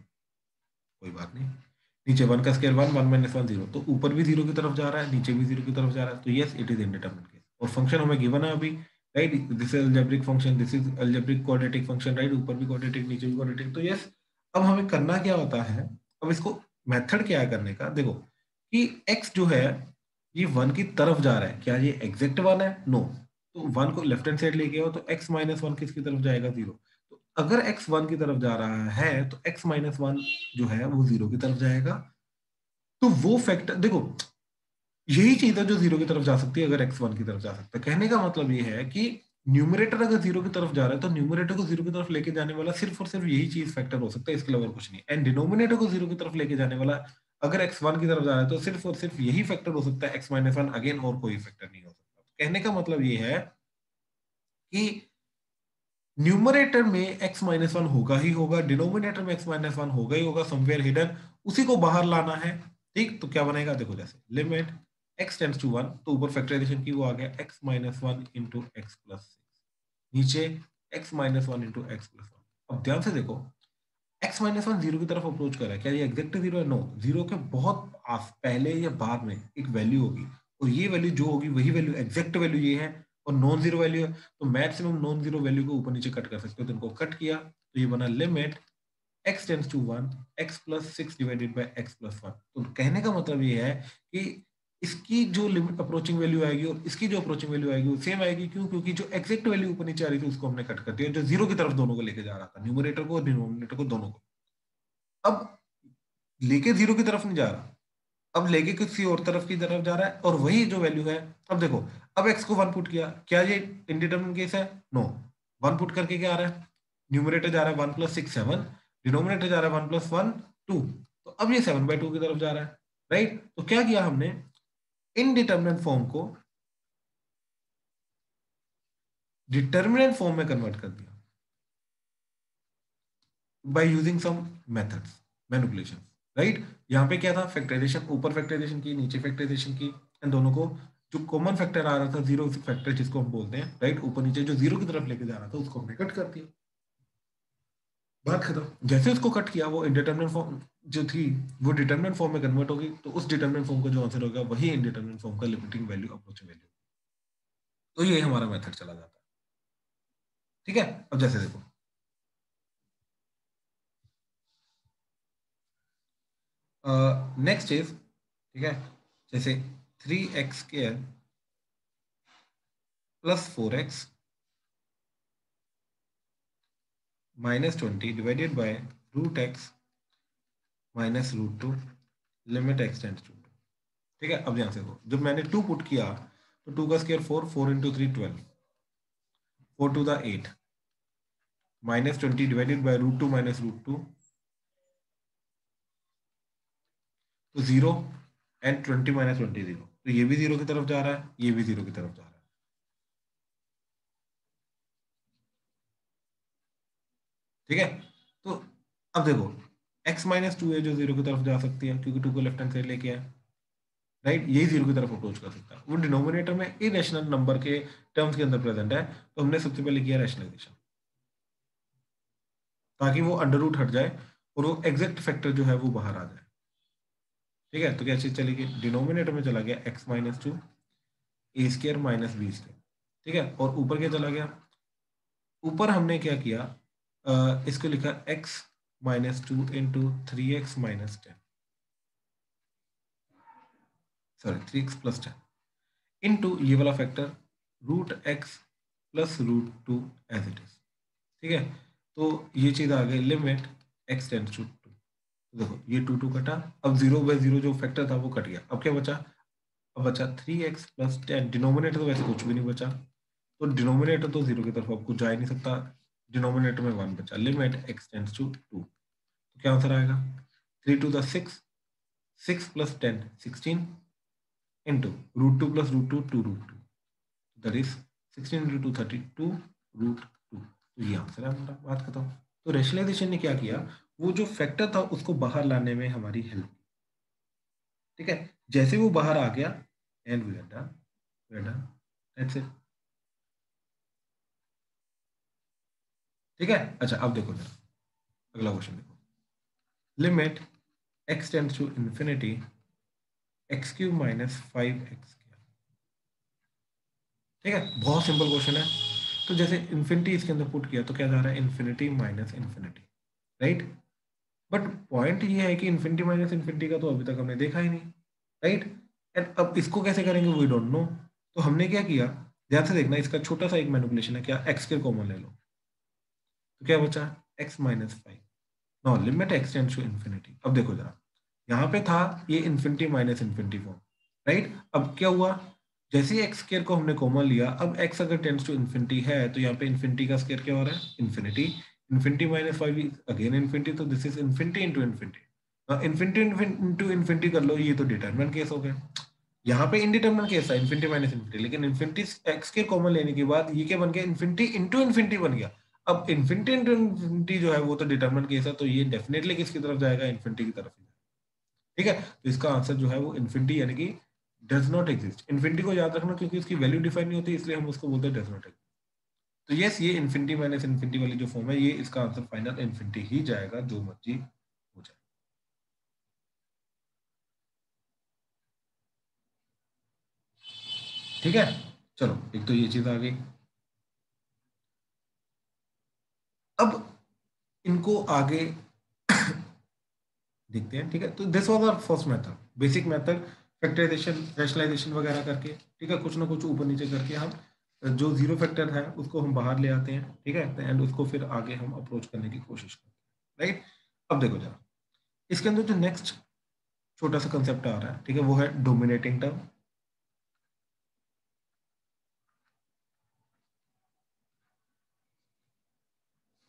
कोई बात नहीं। नीचे 1 का स्क्वायर 1, 1 माइनस 1 0, तो ऊपर भी 0 की तरफ जा रहा है, नीचे भी 0 की तरफ जा रहा है, तो yes it is indeterminate case. और फंक्शन हमें गिवन है अभी, right, this is algebraic function, this is algebraic quadratic function, right, ऊपर भी क्वाड्रेटिक नीचे भी क्वाड्रेटिक, तो यस। अब हमें करना क्या होता है, अब इसको मेथड क्या है करने का, देखो कि x जो है ये 1 की तरफ जा रहा है, क्या ये एग्जैक्ट 1 है, नो, तो 1 को लेफ्ट हैंड साइड लेके आओ तो x माइनस 1 किसकी तरफ जाएगा, 0, तो अगर x 1 की तरफ जा रहा है तो x माइनस 1 जो है वो 0 की तरफ जाएगा। तो वो फैक्टर देखो, यही चीज है जो 0 की तरफ जा सकती है अगर x 1 की तरफ जा सकता है। कहने का मतलब ये है कि न्यूमरेटर अगर 0 की तरफ जा रहा है तो न्यूमरेटर को 0 की तरफ लेके जाने वाला सिर्फ और सिर्फ यही चीज फैक्टर हो सकता है, इसके अलावा कुछ नहीं। एंड डिनोमिनेटर को 0 की तरफ लेके जाने वाला अगर x 1 की तरफ जा रहा है तो सिर्फ और सिर्फ यही फैक्टर हो सकता है, x माइनस 1, अगेन और कोई फैक्टर नहीं हो सकता। कहने का मतलब ये है कि न्यूमरेटर में x माइनस 1 होगा ही होगा, डिनोमिनेटर में x माइनस 1 होगा ही होगा, समवेयर हिडन, उसी को बाहर लाना है। ठीक, तो क्या बनेगा, देखो जैसे लिमिट x टेंड्स टू 1, तो ऊपर फैक्टराइजेशन की वो आ गया x minus 1 into x plus 6, नीचे x minus 1 into x plus 1। अब ध्यान से देखो, x माइनस 1 जीरो की तरफ अप्रोच कर रहा है, क्या ये एग्जैक्ट जीरो है, नो, जीरो के बहुत पहले या बाद में एक वैल्यू होगी, और ये वैल्यू जो होगी वही वैल्यू, एग्जैक्ट वैल्यू ये है, और नॉन जीरो वैल्यू है, तो मैक्सिमम नॉन जीरो वैल्यू को ऊपर नीचे कट कर सकते हो, तो इनको कट किया तो ये बना limit x tends to 1 x plus 6 divided by x plus 1। तो कहने का मतलब ये है कि इसकी जो लिमिट अप्रोचिंग वैल्यू आएगी और इसकी जो अप्रोचिंग वैल्यू आएगी वो सेम आएगी, क्यों, क्योंकि जो एग्जैक्ट वैल्यू ऊपर नीचे आ रही थी उसको हमने कट कर दिया, जो जीरो की तरफ दोनों को लेके जा रहा था, न्यूमरेटर को और डिनोमिनेटर को, दोनों को। अब लेके जीरो की तरफ नहीं जा रहा, अब लेके किसी और तरफ की तरफ जा रहा है, और वही जो वैल्यू है, अब देखो, अब x को 1 पुट किया, क्या ये इंडिटरमिनेट केस है, नो, 1 पुट करके क्या आ रहा है, न्यूमरेटर जा रहा है 1 प्लस 6 7, डिनोमिनेटर जा रहा है 1 प्लस 1 2, तो अब ये 7/2 की तरफ जा रहा है, राइट। तो क्या किया हमने, इनडिटरमिनेट फॉर्म को डिटर्मिनेंट फॉर्म में कन्वर्ट कर दिया by using some methods, manipulation, right. यहाँ पे क्या था, फैक्टराइजेशन, ऊपर फैक्टराइजेशन की, नीचे फैक्टराइजेशन की, इन दोनों को, जो कॉमन फैक्टर आ रहा था जीरो फैक्टर जिसको हम बोलते हैं, राइट, ऊपर नीचे जो जीरो की तरफ लेके जा रहा था उसको हमने कट कर दिया, बात खत्म। जैसे उसको कट किया वो इंडिटरमिनेट फॉर्म जो थी वो डिटरमिनेंट फॉर्म में कन्वर्ट होगी, तो उस डिटरमिनेंट फॉर्म का जो आंसर होगा वही इंडिटरमिनेट फॉर्म का लिमिटिंग वैल्यू, अप्रोचिंग वैल्यू। तो ये हमारा मेथड चला जाता है, ठीक है। अब जैसे देखो, नेक्स्ट इज, ठीक है, जैसे 3x² plus 4x minus 20 divided by root x minus root 2, limit x tends to 2। ठीक है, अब ध्यान से देखो, जब मैंने 2 पुट किया तो 2 का square 4, 4 into 3 12, 4 two the 8, minus 20 divided by root 2 minus root 2, तो 0, एंड 20 माइनस 20 0, तो ये भी 0 की तरफ जा रहा है, ये भी 0 की तरफ जा रहा है, ठीक है। तो अब देखो, x माइनस 2 है जो 0 की तरफ जा सकती है क्योंकि 2 को लेफ्ट हैंड साइड लेके आए, राइट, यही 0 की तरफ अप्रोच कर सकता है, वो डिनोमिनेटर में इरेशनल नंबर के टर्म्स के अंदर प्रेजेंट है, तो हमने सबसे पहले किया रैशनलाइजेशन, ताकि वो अंडर रूट हट जाए और वो एग्जैक्ट फैक्टर जो है वो बाहर आ जाए, ठीक है। तो क्या चीज चलेगी, डिनोमिनेटर में चला गया x माइनस 2 ए स्क्र माइनस बी स्क्र, ठीक है, और ऊपर क्या चला गया, ऊपर हमने क्या किया, इसको लिखा x minus 2 into 3x minus 10, sorry 3x plus 10 into ये वाला factor root x plus root 2 as it is, ठीक है। तो ये चीज आ गई लिमिट x टेंड्स टू 2, देखो ये 2 2 कटा, अब 0/0 जो फैक्टर था वो कट गया, अब क्या बचा, अब बचा 3x प्लस 10, डिनोमिनेटर तो वैसे कुछ भी नहीं बचा, तो डिनोमिनेटर तो 0 की तरफ अब कुछ जा ही नहीं सकता, डिनोमिनेटर में 1 बचा, लिमिट x टेंड्स टू 2, तो क्या आंसर आएगा, 3 two the 6, 6 plus 10 16 into root 2 plus root 2 2 root 2, that is 16 into 2 32 root 2, तो ये आंसर है हमारा, बात खत्म। तो रेशनलाइजेशन ने क्या किया, वो जो फैक्टर था उसको बाहर लाने में हमारी हेल्प, ठीक है। जैसे वो बाहर आ गया and we are done, we are done, that's it, ठीक है। अच्छा अब देखो जरा अगला क्वेश्चन देखो, limit x tends to infinity x cube minus 5x। ठीक है, बहुत सिंपल क्वेश्चन है। तो जैसे इन्फिनिटी इसके अंदर पुट किया तो क्या जा रहा है, infinity minus infinity, right. But point ये है कि इन्फिनिटी माइनस इन्फिनिटी का तो अभी तक हमने देखा ही नहीं, राइट। एंड अब इसको कैसे करेंगे, वी डोंट नो। तो हमने क्या किया, ध्यान से देखना, इसका छोटा सा एक मैनिपुलेशन है, क्या एक्स के कॉमन ले लो, तो क्या बचा, x minus 5। Now limit x tends to infinity. अब देखो जरा, यहाँ पे था ये infinity minus infinity form, right. अब क्या हुआ, जैसे ही एक्स स्केयर को हमने कॉमन लिया, अब एक्स अगर टेंड्स टू इन्फिनिटी है तो यहाँ पे इन्फिनिटी का स्केयर क्या हो रहा है, infinity. Infinity minus 5 again infinity, तो this is infinity into infinity. Infinity into infinity कर लो, ये तो डिटरमिनेंट केस हो गया। यहाँ पे इनडिटरमिनेंट केस था, इन्फिनिटी माइनस इन्फिनिटी, लेकिन इन्फिनिटी एक्स के कॉमन लेने के बाद ये क्या बन गया, इन्फिनिटी इंटू इन्फिनिटी बन गया। अब इन्फिनिटी इंटू इन्फिनिटी जो है वो तो डिटरमिनेंट केस है, तो ये डेफिनेटली किसकी तरफ जाएगा, इन्फिनिटी की तरफ ही। ठीक है, तो इसका आंसर जो है वो इन्फिनिटी यानी कि डज नॉट एग्जिस्ट। इन्फिनिटी को याद रखना क्योंकि उसकी वैल्यू डिफाइन नहीं होती, इसलिए हम उसको बोलते हैं डज नॉट एग्जिस्ट। तो यस, ये इन्फिनिटी माइनस इन्फिनिटी वाली जो फॉर्म है, ये इसका आंसर फाइनल इन्फिनिटी ही जाएगा, जो मर्जी हो जाए। ठीक है, चलो एक तो ये चीज आ गई। अब इनको आगे देखते हैं। ठीक है, तो this was our first method, basic method, factorization rationalization वगैरह करके, ठीक है, कुछ ना कुछ ऊपर नीचे करके हम जो जीरो फैक्टर है उसको हम बाहर ले आते हैं। ठीक है, एंड उसको फिर आगे हम अप्रोच करने की कोशिश करते हैं, राइट। अब देखो जरा, इसके अंदर जो नेक्स्ट छोटा सा कंसेप्ट आ रहा है, ठीक है, वो है डोमिनेटिंग टर्म।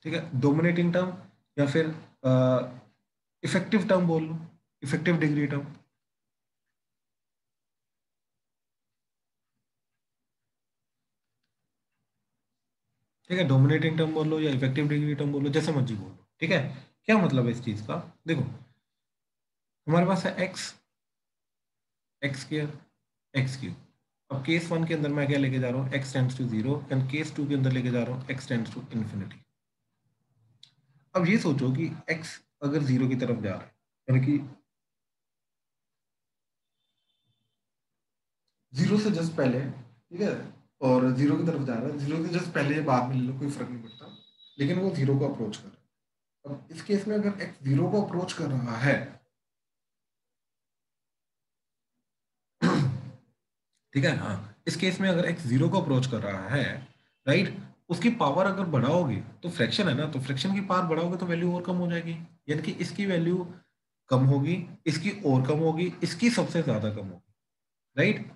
ठीक है, डोमिनेटिंग टर्म या फिर इफेक्टिव टर्म बोल लो, इफेक्टिव डिग्री टर्म। ठीक है, डोमिनेटिंग टर्म बोल लो या इफेक्टिव डिग्री टर्म बोल लो, जैसे मर्जी बोल लो। ठीक है, क्या मतलब है इस चीज का, देखो हमारे पास है x, x square, x cube. अब केस वन के अंदर मैं क्या लेके जा रहा हूँ, x tends to zero, and case two के अंदर लेके जा रहा हूँ एक्स टेंड्स टू इन्फिनिटी। अब ये सोचो कि एक्स अगर जीरो की तरफ जा रहा है, यानी कि जीरो से जस्ट पहले, ठीक है, और जीरो की तरफ जा रहा है, जीरो के जस्ट पहले बाद में ले लो, कोई फर्क नहीं पड़ता, लेकिन वो जीरो को अप्रोच कर रहा है। अब इस केस में अगर एक्स जीरो को अप्रोच कर रहा है, ठीक है, हाँ, इस केस में अगर एक्स जीरो को अप्रोच कर रहा है, राइट, उसकी पावर अगर बढ़ाओगे तो फ्रैक्शन है ना, तो फ्रैक्शन की पावर बढ़ाओगे तो वैल्यू और कम हो जाएगी, यानी कि इसकी वैल्यू कम होगी, इसकी और कम होगी, इसकी सबसे ज्यादा कम होगी, राइट।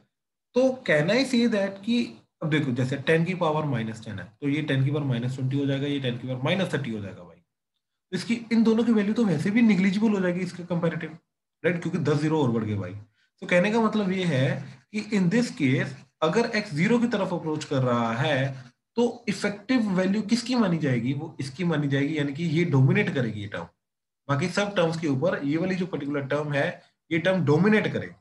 तो कैन आई से दैट कि अब देखो जैसे 10 की पावर -10 है, तो ये 10 की पावर -20 हो जाएगा, ये 10 की पावर -30 हो जाएगा भाई। तो इसकी इन दोनों की वैल्यू तो वैसे भी निग्लिजिबल हो जाएगी इसके कंपैरेटिव, राइट, क्योंकि 10 जीरो और बढ़ गए भाई। तो कहने का मतलब ये है कि इन दिस केस अगर एक्स जीरो की तरफ अप्रोच कर रहा है तो इफेक्टिव वैल्यू किसकी मानी जाएगी, वो इसकी मानी जाएगी, यानी कि ये डोमिनेट करेगी ये टर्म, बाकी सब टर्म्स के ऊपर ये वाली जो पर्टिकुलर टर्म है ये टर्म डोमिनेट करेगी।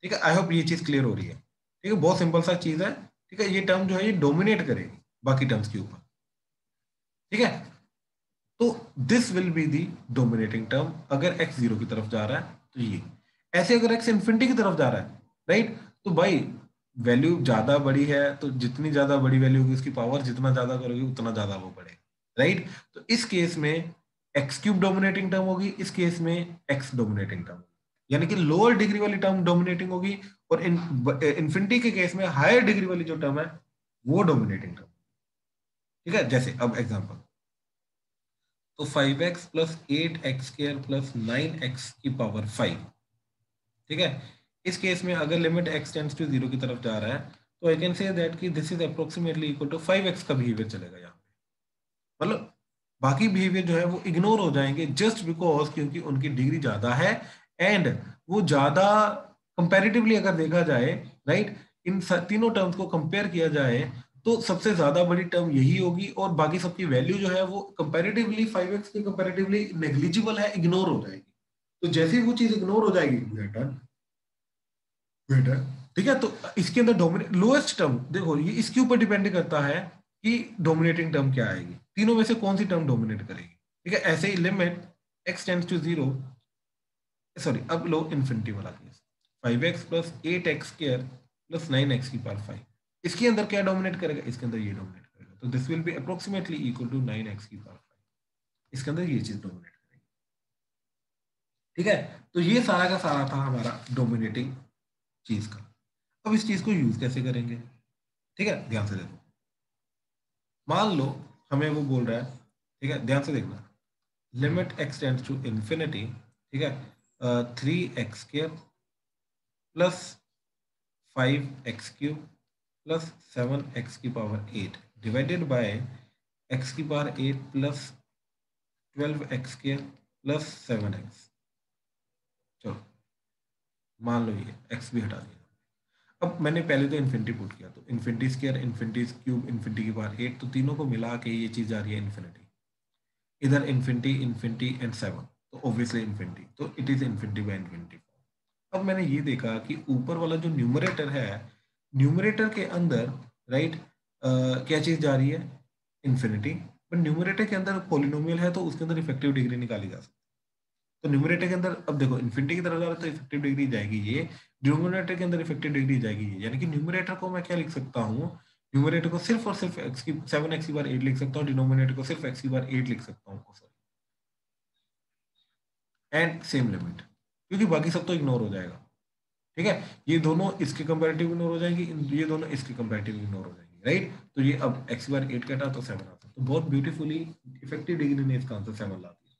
ठीक है, आई होप ये चीज क्लियर हो रही है। ठीक है, बहुत सिंपल सा चीज है। ठीक है, ये टर्म जो है ये डोमिनेट करेगी बाकी टर्म्स के ऊपर। ठीक है, तो this will be the dominating term अगर एक्स जीरो की तरफ जा रहा है, तो ये ऐसे अगर एक्स इन्फिनिटी की तरफ जा रहा है, राइट, तो भाई वैल्यू ज्यादा बड़ी है, तो जितनी ज्यादा बड़ी वैल्यू होगी उसकी पावर जितना ज्यादा करोगे उतना ज्यादा वो बढ़ेगा, राइट। तो इस केस में एक्स क्यूब डोमिनेटिंग टर्म होगी, इस केस में एक्स डोमिनेटिंग टर्म, यानी कि लोअर डिग्री वाली टर्म डोमिनेटिंग होगी, और इन्फिनिटी के केस में हायर डिग्री वाली जो टर्म है वो डोमिनेटिंग टर्म। ठीक है, जैसे अब एग्जांपल, तो 5x plus 8x square plus 9x की पावर 5। ठीक है, इस केस में अगर limit x tends to zero की तरफ जा रहा है, तो आई कैन से दैट कि this is approximately equal to 5x का बिहेवियर चलेगा यहाँ पे, मतलब बाकी बिहेवियर जो है वो इग्नोर हो जाएंगे जस्ट बिकॉज क्योंकि उनकी डिग्री ज्यादा है, एंड वो ज्यादा कंपैरेटिवली अगर देखा जाए, राइट, इन तीनों टर्म्स को कंपेयर किया जाए तो सबसे ज्यादा बड़ी टर्म यही होगी, और बाकी सबकी वैल्यू जो है वो कंपैरेटिवली 5x के कंपैरेटिवली नेग्लिजिबल है, इग्नोर हो जाएगी। तो जैसे ही वो चीज इग्नोर हो जाएगी, बेटर बेटर। ठीक है, तो इसके अंदर डोमिनेट लोएस्ट टर्म देखो, ये इसके ऊपर डिपेंड करता है कि डोमिनेटिंग टर्म क्या आएगी, तीनों में से कौन सी टर्म डोमिनेट करेगी। ठीक है, ऐसे ही limit x tends to zero, sorry, अब लो इन्फिनिटी वाला case, 5x plus 8x square plus 9x की पावर 5, इसके अंदर क्या डोमिनेट करेगा, इसके अंदर ये डोमिनेट करेगा, तो this will be approximately equal to 9x की पावर 5, इसके अंदर ये चीज डोमिनेट करेगी। ठीक है, तो ये सारा का सारा था हमारा डोमिनेटिंग चीज का। अब इस चीज को यूज कैसे करेंगे, ठीक है, ध्यान से देखो। मान लो हमें वो बोल रहा है, ठीक है, ध्यान से देखना, limit x tends to infinity, ठीक है, 3x square plus 5x³ plus 7x की पावर 8 डिवाइडेड बाय x की power 8 plus 12x square plus 7x। चलो मान लो ये x भी हटा दिया। अब मैंने पहले तो इन्फिनिटी पुट किया, तो infinity square, infinity cube, infinity की पावर 8, तो तीनों को मिला के ये चीज आ रही है इन्फिनिटी। इधर इन्फिनिटी, इन्फिनिटी एंड 7, तो ऑब्वियसली इन्फिनिटी, तो it is infinity by infinity. अब मैंने ये देखा कि ऊपर वाला जो न्यूमरेटर है, न्यूमरेटर के अंदर, राइट, क्या चीज जा रही है, इन्फिनिटी, पर न्यूमरेटर के अंदर पॉलिनोमियल है तो उसके अंदर इफेक्टिव डिग्री निकाली जा सकती है। तो न्यूमरेटर के अंदर अब देखो इन्फिनिटी की तरफ जा रहा है तो इफेक्टिव डिग्री जाएगी ये, डिनोमिनेटर के अंदर इफेक्टिव डिग्री जाएगी ये, यानी कि न्यूमरेटर को मैं क्या लिख सकता हूँ, न्यूमरेटर को सिर्फ और सिर्फ एक्स की 7x की बार 8 लिख सकता हूँ, डिनोमिनेटर को सिर्फ x की बार 8 लिख सकता हूँ, एंड सेम लिमिट, क्योंकि बाकी सब तो इग्नोर हो जाएगा। ठीक है, ये दोनों इसके कंपैरेटिव इग्नोर हो जाएंगी, ये दोनों इसके कंपैरेटिव इग्नोर हो जाएंगी, राइट। तो ये अब x बार 8 कटा तो 7 आता, तो बहुत ब्यूटीफुली इफेक्टिव डिग्री ने इसका आंसर 7 ला दिया,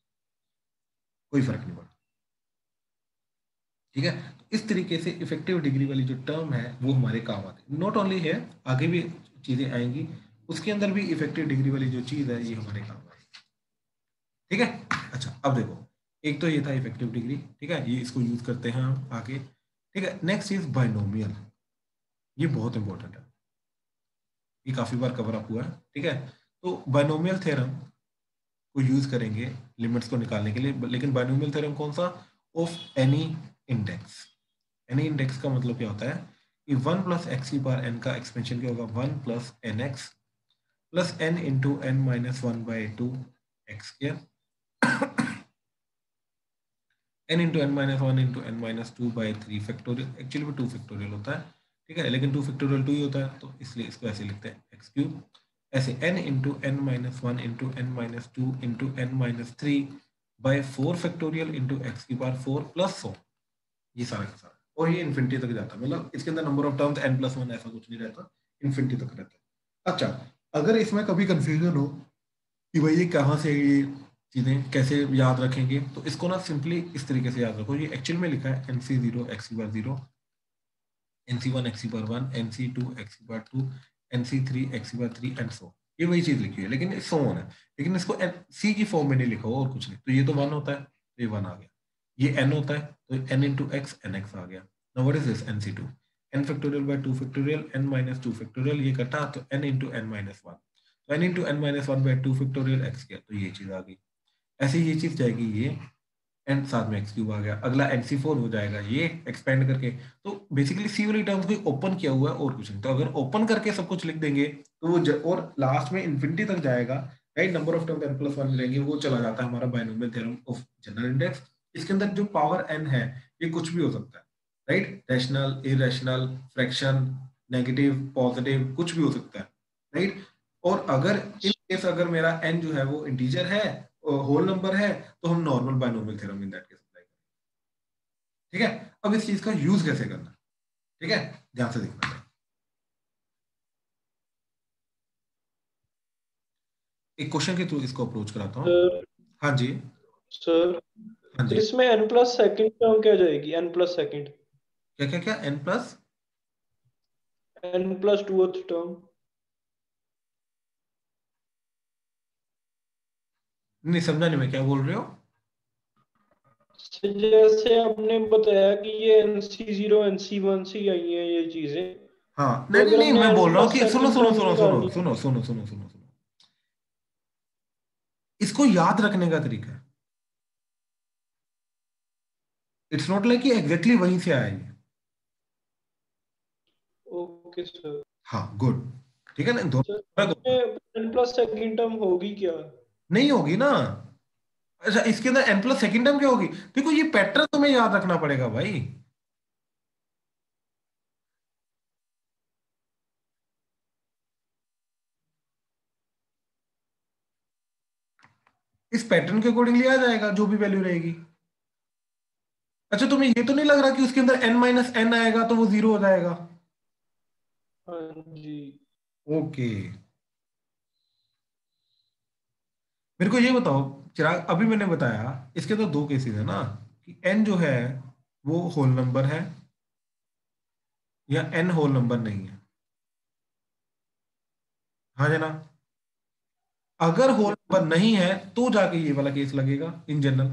कोई फर्क नहीं पड़ा। ठीक है, तो इस तरीके से इफेक्टिव डिग्री वाली जो टर्म है वो हमारे काम आती है, नॉट ओनली है, आगे भी चीजें आएंगी, उसके अंदर भी इफेक्टिव डिग्री वाली जो चीज है ये हमारे काम आएगी। ठीक है, अच्छा अब देखो, एक तो ये था इफेक्टिव डिग्री, ठीक है, ये इसको यूज करते हैं हम आगे। ठीक है, नेक्स्ट इज बाइनोमियल, ये बहुत इंपॉर्टेंट है, ये काफी बार कवर अप हुआ है। ठीक है, तो बाइनोमियल थ्योरम को यूज करेंगे लिमिट्स को निकालने के लिए, लेकिन बाइनोमियल थ्योरम कौन सा, of any index. Any index का मतलब क्या होता है कि 1 प्लस एक्स की पावर एन का एक्सपेंशन क्या होगा, 1 plus n x plus n into n minus 1/2 x square n into n minus 1 into n minus 2/3 factorial, actually में 2 फैक्टोरियल होता है, ठीक है, लेकिन 2 फैक्टोरियल 2 ही होता है, तो इसलिए इसको ऐसे लिखते हैं एक्स क्यूब, ऐसे n into n minus 1 into n minus 2 into n minus 3/4 factorial into x की पावर 4 प्लस 100, ये सारा का सारा, और ये इन्फिनिटी तक जाता है, मतलब इसके अंदर नंबर ऑफ टर्म्स n+1 ऐसा कुछ नहीं रहता, इन्फिनिटी तक रहता है। अच्छा, अगर इसमें कभी कंफ्यूजन हो कि भाई ये कहाँ से, ये चीजें कैसे याद रखेंगे, तो इसको ना सिंपली इस तरीके से याद रखो, ये एक्चुअल में लिखा है nc0 x की बार 0, nc1 x की बार 1, nc2 x की बार 2, nc3 x की बार 3 एंड सो, ये वही चीज लिखी है, लेकिन सो ऑन है, लेकिन इसको c की फॉर्म में नहीं लिखा हो और कुछ नहीं, तो ये तो 1 होता है, तो ये 1 आ गया, ये n होता है तो n into X N X आ गया। Now what is this, nc2, n factorial by 2 factorial n minus 2 factorial, ये कटा तो n इंटू एन माइनस 1, तो n into n minus 1 by 2 factorial x किया, तो ये चीज आ गई, ऐसे ये चीज जाएगी ये, एंड साथ में एक्स क्यूब आ गया, अगला nc4 हो जाएगा ये एक्सपेंड करके, तो बेसिकली सी वाली टर्म्स को ओपन किया हुआ है और कुछ नहीं, तो अगर ओपन करके सब कुछ लिख देंगे तो वो और लास्ट में इन्फिनिटी तक जाएगा, right, number of terms n+1 मिलेंगे, वो चला जाता है हमारा binomial theorem of general index. इसके अंदर जो पावर n है ये कुछ भी हो सकता है, right, rational, irrational, fraction, negative, positive, कुछ भी हो सकता है, राइट। और अगर इन केस अगर मेरा n जो है वो इंटीजर है, होल नंबर है, तो हम normal binomial theorem in that case apply करेंगे। ठीक है, अब इस चीज का यूज कैसे करना, ठीक है, ध्यान से देखना है, एक क्वेश्चन के थ्रू इसको अप्रोच कराता हूँ। सर हाँ जी, सर हाँ तो जी, इसमें n प्लस सेकेंड टर्म क्या जाएगी, n प्लस सेकेंड, क्या क्या क्या, n plus, n plus tooth term. नहीं समझा नहीं, मैं क्या बोल रहे हो। जैसे आपने बताया कि ये NC0 NC1 से आई है ये चीजें, हाँ, तो नहीं नहीं अगर नहीं, हमने मैं n बोल रहा हूँ प्लस कि सुनो सेकेंड सुनो टर्म सुनो सुनो निकालनी है, सुनो सुनो सुनो सुनो सुनो, इसको याद रखने का तरीका है, इट्स नॉट लाइक कि एग्जैक्टली वहीं से आया ये। Okay sir. हाँ गुड, ठीक है ना, दोनों सर फर्क होता है। इसमें n प्लस सेकेंड टर्म होगी क्या? नहीं होगी ना, अच्छा, इसके अंदर n प्लस सेकेंड टर्म क्या होगी? देखो ये पैटर्न तुम्हें याद रखना पड़ेगा भाई। इस पैटर्न के अकॉर्डिंग लिया जाएगा जो भी वैल्यू रहेगी। अच्छा, तुम्हें ये तो नहीं लग रहा कि उसके अंदर n माइनस एन आएगा तो वो जीरो हो जाएगा? हाँ जी। ओके, मेरे को ये बताओ चिराग, अभी मैंने बताया इसके अंदर दो केसेस है ना, कि n जो है वो होल नंबर है या n होल नंबर नहीं है। हाँ जना, अगर होल नंबर नहीं है तो जाके ये वाला केस लगेगा in general.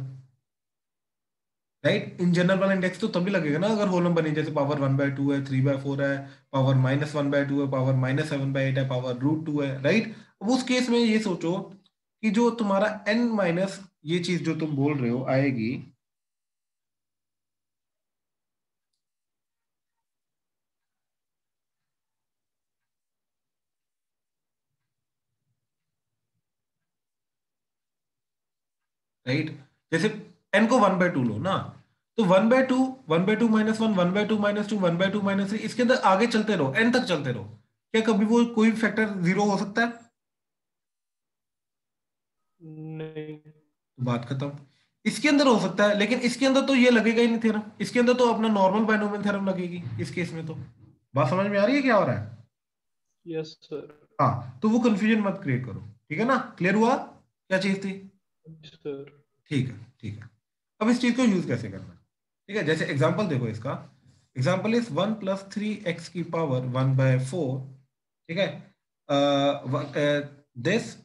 Right, in general वाला इंडेक्स तो तभी लगेगा ना अगर होल नंबर नहीं, जैसे पावर 1/2 है, 3/4 है, पावर -1/2 है, पावर -7/8 है, पावर √2 है। राइट, अब उस केस में ये सोचो कि जो तुम्हारा n माइनस ये चीज जो तुम बोल रहे हो आएगी, राइट, जैसे n को 1/2 लो ना, तो 1/2, 1/2 - 1, 1/2 - 2, 1/2 - 3, इसके अंदर आगे चलते रहो, n तक चलते रहो। क्या कभी वो कोई फैक्टर जीरो हो सकता है? नहीं। तो बात खत्म। इसके अंदर हो सकता है, लेकिन इसके अंदर तो ये लगेगा ही नहीं थ्योरम, इसके अंदर तो अपना नॉर्मल बाइनोमियल थ्योरम लगेगी इस केस में। तो बात समझ में आ रही है क्या हो रहा है? Yes sir. हाँ, तो वो कंफ्यूजन मत क्रिएट करो, ठीक है ना? क्लियर हुआ क्या चीज थी? सर। ठीक है, ठीक है। अब इस चीज को यूज कैसे करना है? ठीक है, जैसे एग्जांपल देखो इसका। एग्जांपल इज 1 + 3x⁴ ठीक है, this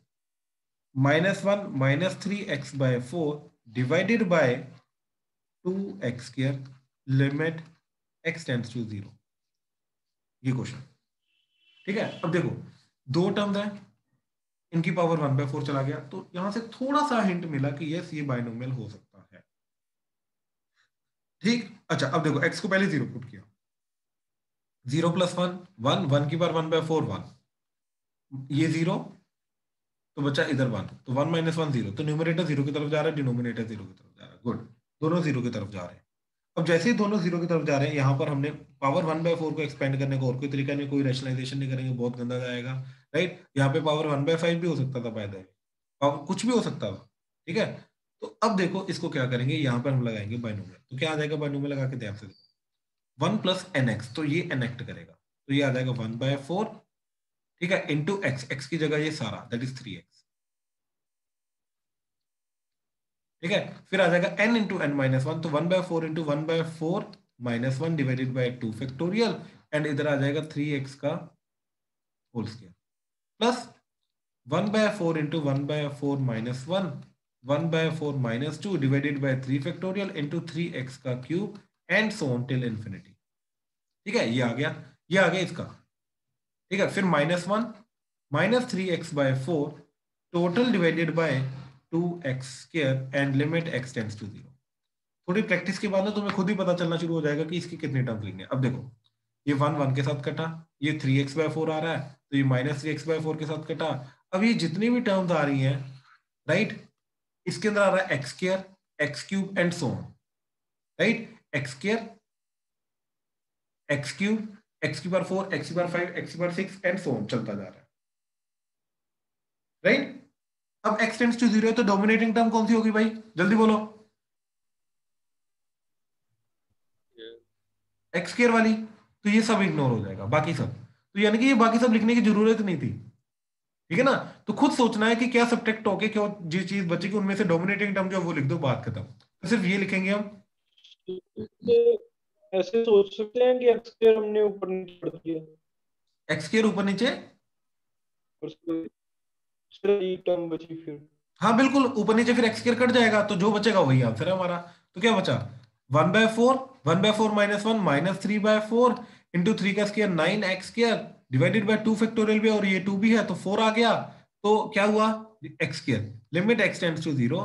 -1 - 3x/4 divided by 2x², limit x tends to 0। ये क्वेश्चन, ठीक है। अब देखो दो टर्म्स है, इनकी पावर 1/4 चला गया, तो यहां से थोड़ा सा हिंट मिला कि यस ये बाइनोमियल हो सकता है। ठीक, अच्छा अब देखो x को पहले 0 पुट किया, 0 + 1 1, 1 की पावर 1/4 1, ये 0, तो बचा इधर 1, तो 1 - 1 0, तो न्यूमरेटर 0 की तरफ जा रहा है, डिनोमिनेटर 0 की तरफ जा रहा है। गुड, दोनों 0 की तरफ जा रहे हैं। अब जैसे ही दोनों 0 की तरफ जा रहे हैं, यहाँ पर हमने पावर 1/4 को एक्सपेंड करने का और कोई तरीका नहीं, कोई रैशनलाइजेशन नहीं करेंगे, बहुत गंदा जाएगा। राइट, यहाँ पे पावर 1/5 भी हो सकता था, बाय द वे कुछ भी हो सकता था। ठीक है, तो अब देखो इसको क्या करेंगे, यहाँ पर हम लगाएंगे बाइनोमियल। तो क्या आ जाएगा बाइनोमियल लगा के ध्यान से देखो, 1 + nx, तो ये एनेक्ट करेगा, तो ये आ जाएगा 1/4, ठीक है, इंटू एक्स, एक्स की जगह ये सारा दैट इज 3x। ठीक है, फिर आ जाएगा n इंटू n-1, तो 1/4 into 1/4 -1 divided by 2 factorial, and इधर आ जाएगा 3x का whole square, plus 1/4 into 1/4 -1, 1/4 -2 divided by 3 factorial into 3x का cube, and so on till infinity. ठीक है, ये आ गया, ये आ गया इसका। ठीक है, फिर -1 -3x/4 total divided by 2x² and limit x tends to 0। थोड़ी प्रैक्टिस के बाद ना तुम्हें खुद ही पता चलना शुरू हो जाएगा कि इसकी कितनी टर्म्स लिखनी है। अब देखो ये 1 1 के साथ कटा, ये 3x/4 आ रहा है, तो ये -3x/4 के साथ कटा। अब ये जितनी भी टर्म्स आ रही हैं, राइट, इसके अंदर आ रहा है x², x³ and so on. Right, x², x³, x⁴, x⁵, x⁵ and so on चलता जा रहा है। राइट, अब x टेंड्स टू 0 है, तो डोमिनेटिंग टर्म कौन सी होगी भाई, जल्दी बोलो? x² वाली, तो ये सब इग्नोर हो जाएगा, बाकी सब। तो यानी कि ये बाकी सब लिखने की जरूरत नहीं थी। ठीक है ना, तो खुद सोचना है कि क्या सब्ट्रैक्ट होके क्या जो चीज बचेगी उनमें से डोमिनेटिंग टर्म जो वो लिख दो, बात खत्म। तो सिर्फ ये लिखेंगे हम। इससे ऐसे सोच सकते हैं कि x² हमने ऊपर नीचे कर दिया, x² ऊपर नीचे, और सिर्फ एक टर्म बची फिर। हाँ बिल्कुल, ऊपर नीचे फिर x² कट जाएगा, तो जो बचेगा वही आंसर है हमारा। तो क्या बचा, 1/4, 1/4 -1 -3/4 इंटू 3 का square 9x² divided by 2 factorial भी, और ये 2 भी है तो 4 आ गया। तो क्या हुआ, x², limit x tends to 0।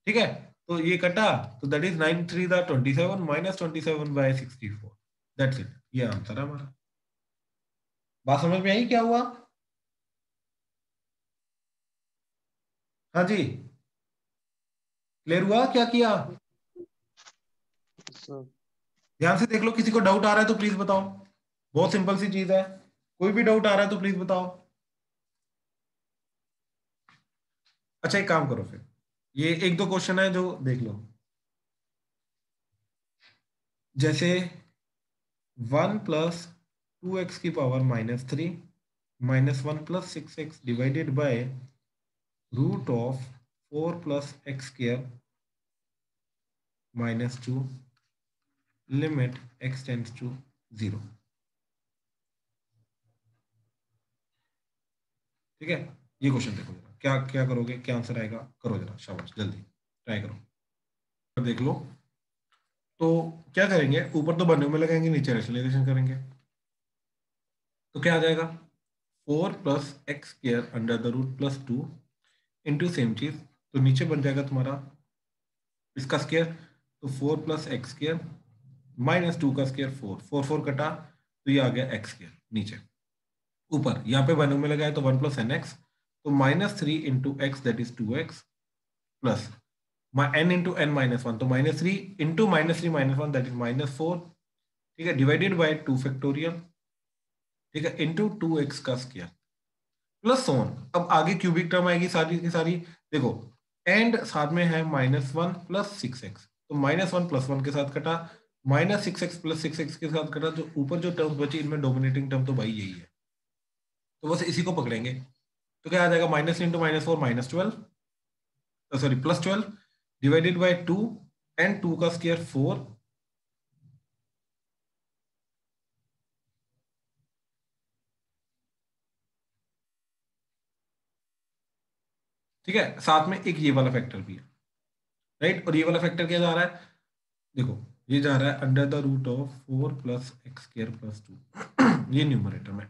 ठीक है, तो ये कटा, तो दैट इज 9 3 27 -27/64। दैट्स इट, ये आंसर है हमारा। बात समझ में आई क्या हुआ? हाँ जी, क्लियर हुआ क्या किया? सर ध्यान से देख लो, किसी को डाउट आ रहा है तो प्लीज बताओ, बहुत सिंपल सी चीज है, कोई भी डाउट आ रहा है तो प्लीज बताओ। अच्छा एक काम करो फिर, ये एक दो क्वेश्चन है जो देख लो, जैसे 1 + 2x की power -3 -1 + 6x divided by √4 + x² -2 limit x tends to 0। ठीक है, ये क्वेश्चन देखो जरा, क्या क्या करोगे, क्या आंसर आएगा, करो जरा, शाबाश, जल्दी ट्राई करो, देख लो। तो क्या करेंगे, ऊपर तो बनने में लगाएंगे, नीचे रैशनलाइजेशन करेंगे, तो क्या आ जाएगा, 4 + x² √+2 इंटू सेम चीज, तो नीचे बन जाएगा तुम्हारा इसका स्क्वायर, तो 4 + x² -2 का स्क्वायर 4, 4 4 कटा, तो ये आ गया x²। नीचे ऊपर यहाँ पे बनने में लगाए तो 1 + nx, तो -3 into x that is 2x plus n into n -1, तो -3 इंटू -3 -1 दैट इज -4। ठीक है, डिवाइडेड बाय 2 फैक्टोरियल, ठीक है, इंटू 2x का स्क्वायर प्लस सोन। अब आगे क्यूबिक टर्म आएगी सारी की सारी, देखो एंड साथ में है -1 + 6x, तो -1 + 1 के साथ कटा, -6x + 6x के साथ कटा, जो ऊपर जो टर्म बची इनमें डोमिनेटिंग टर्म तो भाई यही है, तो बस इसी को पकड़ेंगे, तो क्या आ जाएगा, -3 into -4 -12, sorry +12 divided by 2 and 2 का स्क्वायर 4, ठीक है, साथ में एक ये वाला फैक्टर भी है, राइट, और ये वाला फैक्टर क्या जा रहा है, देखो ये जा रहा है √4 + x² + 2 ये न्यूमरेटर में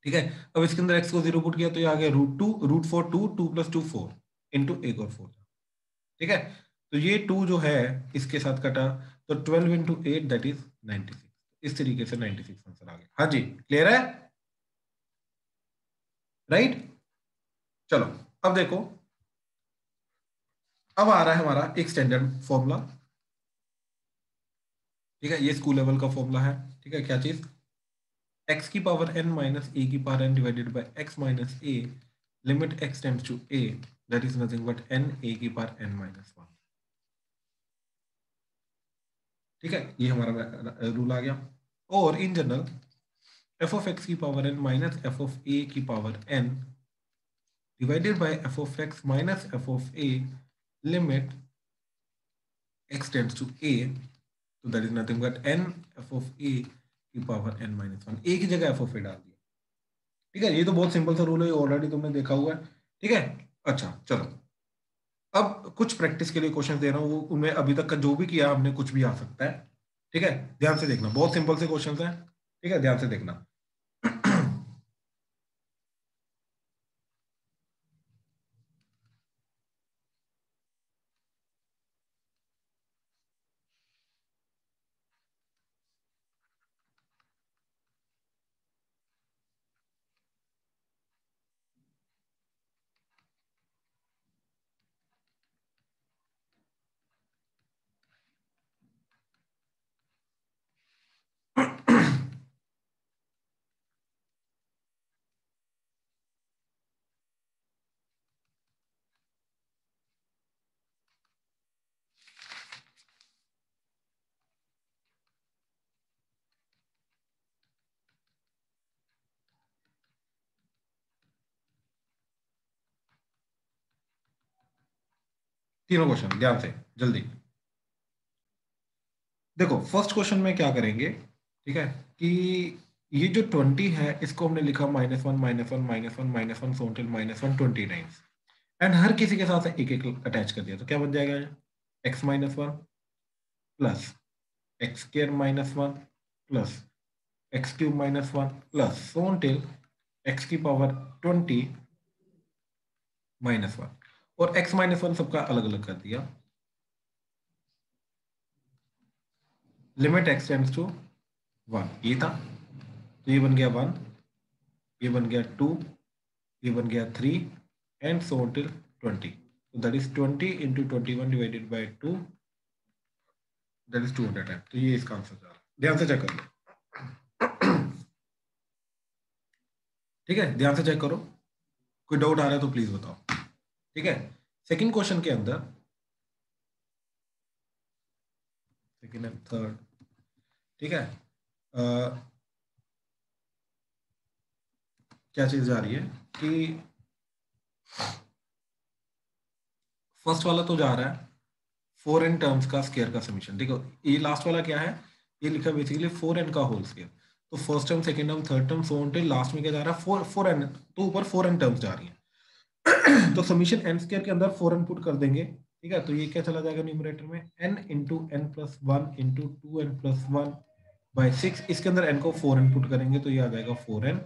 ठीक है, अब इसके अंदर x को 0 पुट किया तो ये आ गया √2 √4 2 2 + 2 4 इंटू एक और 4, ठीक है, तो ये 2 जो है इसके साथ कटा, तो 12 इंटू 8 दैट इज 96, इस तरीके से 96 आंसर आ गया। हाँ जी, क्लियर है, राइट। चलो अब देखो, अब आ रहा है हमारा एक स्टैंडर्ड फॉर्मूला, ठीक है, ये स्कूल लेवल का फॉर्मूला है, ठीक है, क्या चीज, x की पावर n माइनस a की power n divided by x minus a limit x tends to a that is nothing but n a की पावर n माइनस 1। ठीक है, ये हमारा रूल आ गया। और in general f of x की power n minus f of a की power n divided by f of x minus f of a limit x tends to a, तो that is nothing but n f of a की power n minus 1, a की जगह f of a डाल दिया। ठीक है, ये तो बहुत सिंपल सा रूल है, ऑलरेडी तुमने देखा हुआ है। ठीक है, अच्छा चलो, अब कुछ प्रैक्टिस के लिए क्वेश्चन दे रहा हूँ, उनमें अभी तक का जो भी किया हमने कुछ भी आ सकता है। ठीक है, ध्यान से देखना, बहुत सिंपल से क्वेश्चन हैं, ठीक है, ध्यान से देखना। तीनों क्वेश्चन ध्यान से, जल्दी देखो। फर्स्ट क्वेश्चन में क्या करेंगे, ठीक है, कि ये जो 20 है इसको हमने लिखा -1 -1 -1 -1 -1 टिल -129, एंड हर किसी के साथ एक एक अटैच कर दिया, तो क्या बन जाएगा, x -1 plus x² -1 plus x³ -1 plus so on till x की पावर 20 -1, और x -1 सबका अलग अलग कर दिया, लिमिट x टेंड्स टू 1, ये था, तो ये बन गया 1, ये बन गया 2, ये बन गया 3 and so till 20। So that is 20 into 21 divided by 2, that is 200 time. तो ये इसका आंसर जा रहा है, ध्यान से चेक कर लो। ठीक है, ध्यान से चेक करो, कोई डाउट आ रहा है तो प्लीज बताओ। ठीक है, सेकंड क्वेश्चन के अंदर, सेकंड एंड थर्ड, ठीक है, क्या चीज जा रही है कि फर्स्ट वाला तो जा रहा है 4n टर्म्स का स्क्वायर का समीशन। ठीक है, ये लास्ट वाला क्या है, ये लिखा बेसिकली 4n का होल स्क्वायर। तो first term, second term, third term, so on till last में क्या जा रहा है 4n, तो ऊपर 4n टर्म्स जा रही हैं। तो समीशन n स्क्वायर के अंदर 4n पुट कर देंगे। ठीक है, तो ये क्या चला जाएगा न्यूमरेटर में, n into n plus 1 into 2n plus 1 by 6। इसके अंदर n को 4n पुट करेंगे तो ये आ जाएगा 4n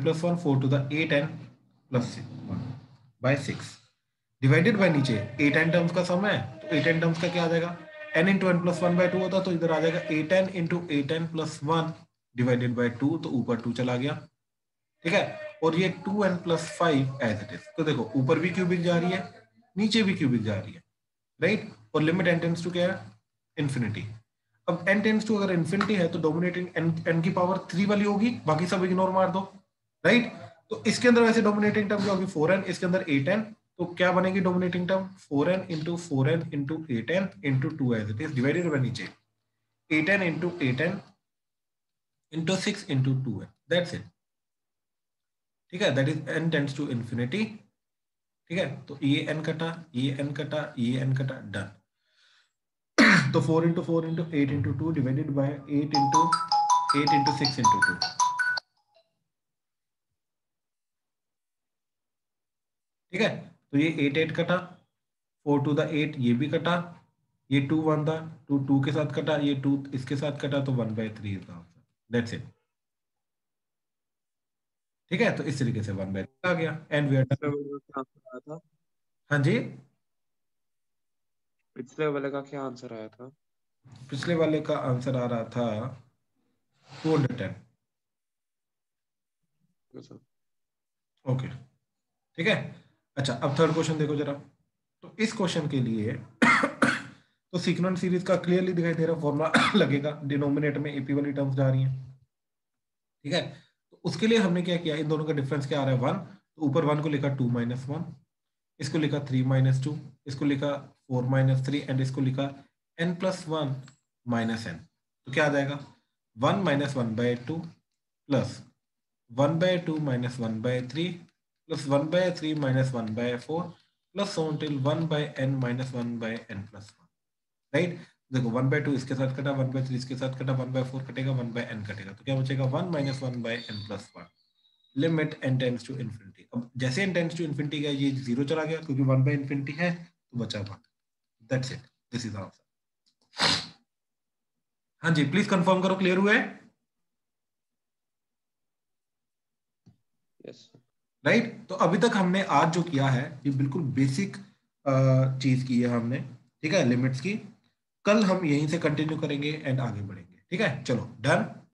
plus 1, 4 two the 8n plus 1 by 6 divided by नीचे 8n टर्म्स का सम है, तो 8n टर्म्स का क्या आ जाएगा, n into n plus 1 by 2 होता, तो इधर आ जाएगा 8n into 8n plus 1 divided by 2, तो ऊपर 2 चला गया। ठीक है, और ये 2n plus 5 as it is. तो देखो ऊपर भी क्यूबिक जा रही है, नीचे भी क्यूबिक जा रही है, राइट। और लिमिट n टेंड्स टू क्या है, इन्फिनिटी। अब n टेंड्स टू अगर इन्फिनिटी है तो डोमिनेटिंग n की पावर 3 वाली होगी, बाकी सब इग्नोर मार दो, राइट। तो इसके अंदर वैसे डोमिनेटिंग टर्म क्या होगी 4n, इसके अंदर 8n, तो क्या बनेगी dominating term 4n into 4n into 8n into 2 as it is divided by नीचे 8n into 8n into 6 into 2n, that's it. ठीक है, that is n tends to infinity. ठीक है, तो ये n कटा, ये n कटा, ये n कटा, डन। तो 4 into 4 into 8 into 2 divided by 8 into 8 into 6 into 2। ठीक है, तो ये 8 8 कटा, 4 टू द 8 ये भी कटा, ये 2 1 था, 2 2 के साथ कटा, ये 2 इसके साथ कटा, तो 1/3 इसका आंसर, दैट्स इट। ठीक है, तो इस तरीके से 1/3 आ गया एंड वी आर डन। हाँ जी, पिछले वाले का क्या आंसर आया था? पिछले वाले का आंसर आ रहा था 210। ओके, ठीक है। अच्छा, अब थर्ड क्वेश्चन देखो जरा। तो इस क्वेश्चन के लिए तो सीक्वेंस सीरीज का क्लियरली दिखाई दे रहा फॉर्मूला लगेगा, डिनोमिनेटर में एपी वाली टर्म्स जा रही हैं। ठीक है, तो उसके लिए हमने क्या किया, इन दोनों का डिफरेंस क्या आ रहा है 1, तो ऊपर 1 को लिखा 2 - 1, इसको लिखा 3 - 2, इसको लिखा 4 - 3 एंड इसको लिखा n + 1 - n। तो क्या आ जाएगा 1 - 1/2 plus 1/2 - 1/3 plus 1/3 - 1/4 plus so until 1/n - 1/n + 1, right. देखो 1/2 इसके साथ कटा, 1/3 इसके साथ कटा, 1/4 कटेगा, 1/n कटेगा, तो क्या बचेगा 1 - 1/n + 1। Limit n tends to infinity. अब जैसे n टेंड्स टू इन्फिनिटी गया ये 0 चला गया, क्योंकि 1/∞ है तो बचा 1। That's it, this is answer. हाँ जी, प्लीज कंफर्म करो, क्लियर हुआ है? Yes right. तो अभी तक हमने आज जो किया है ये बिल्कुल बेसिक चीज की है हमने, ठीक है, लिमिट्स की। कल हम यहीं से कंटिन्यू करेंगे एंड आगे बढ़ेंगे। ठीक है, चलो डन।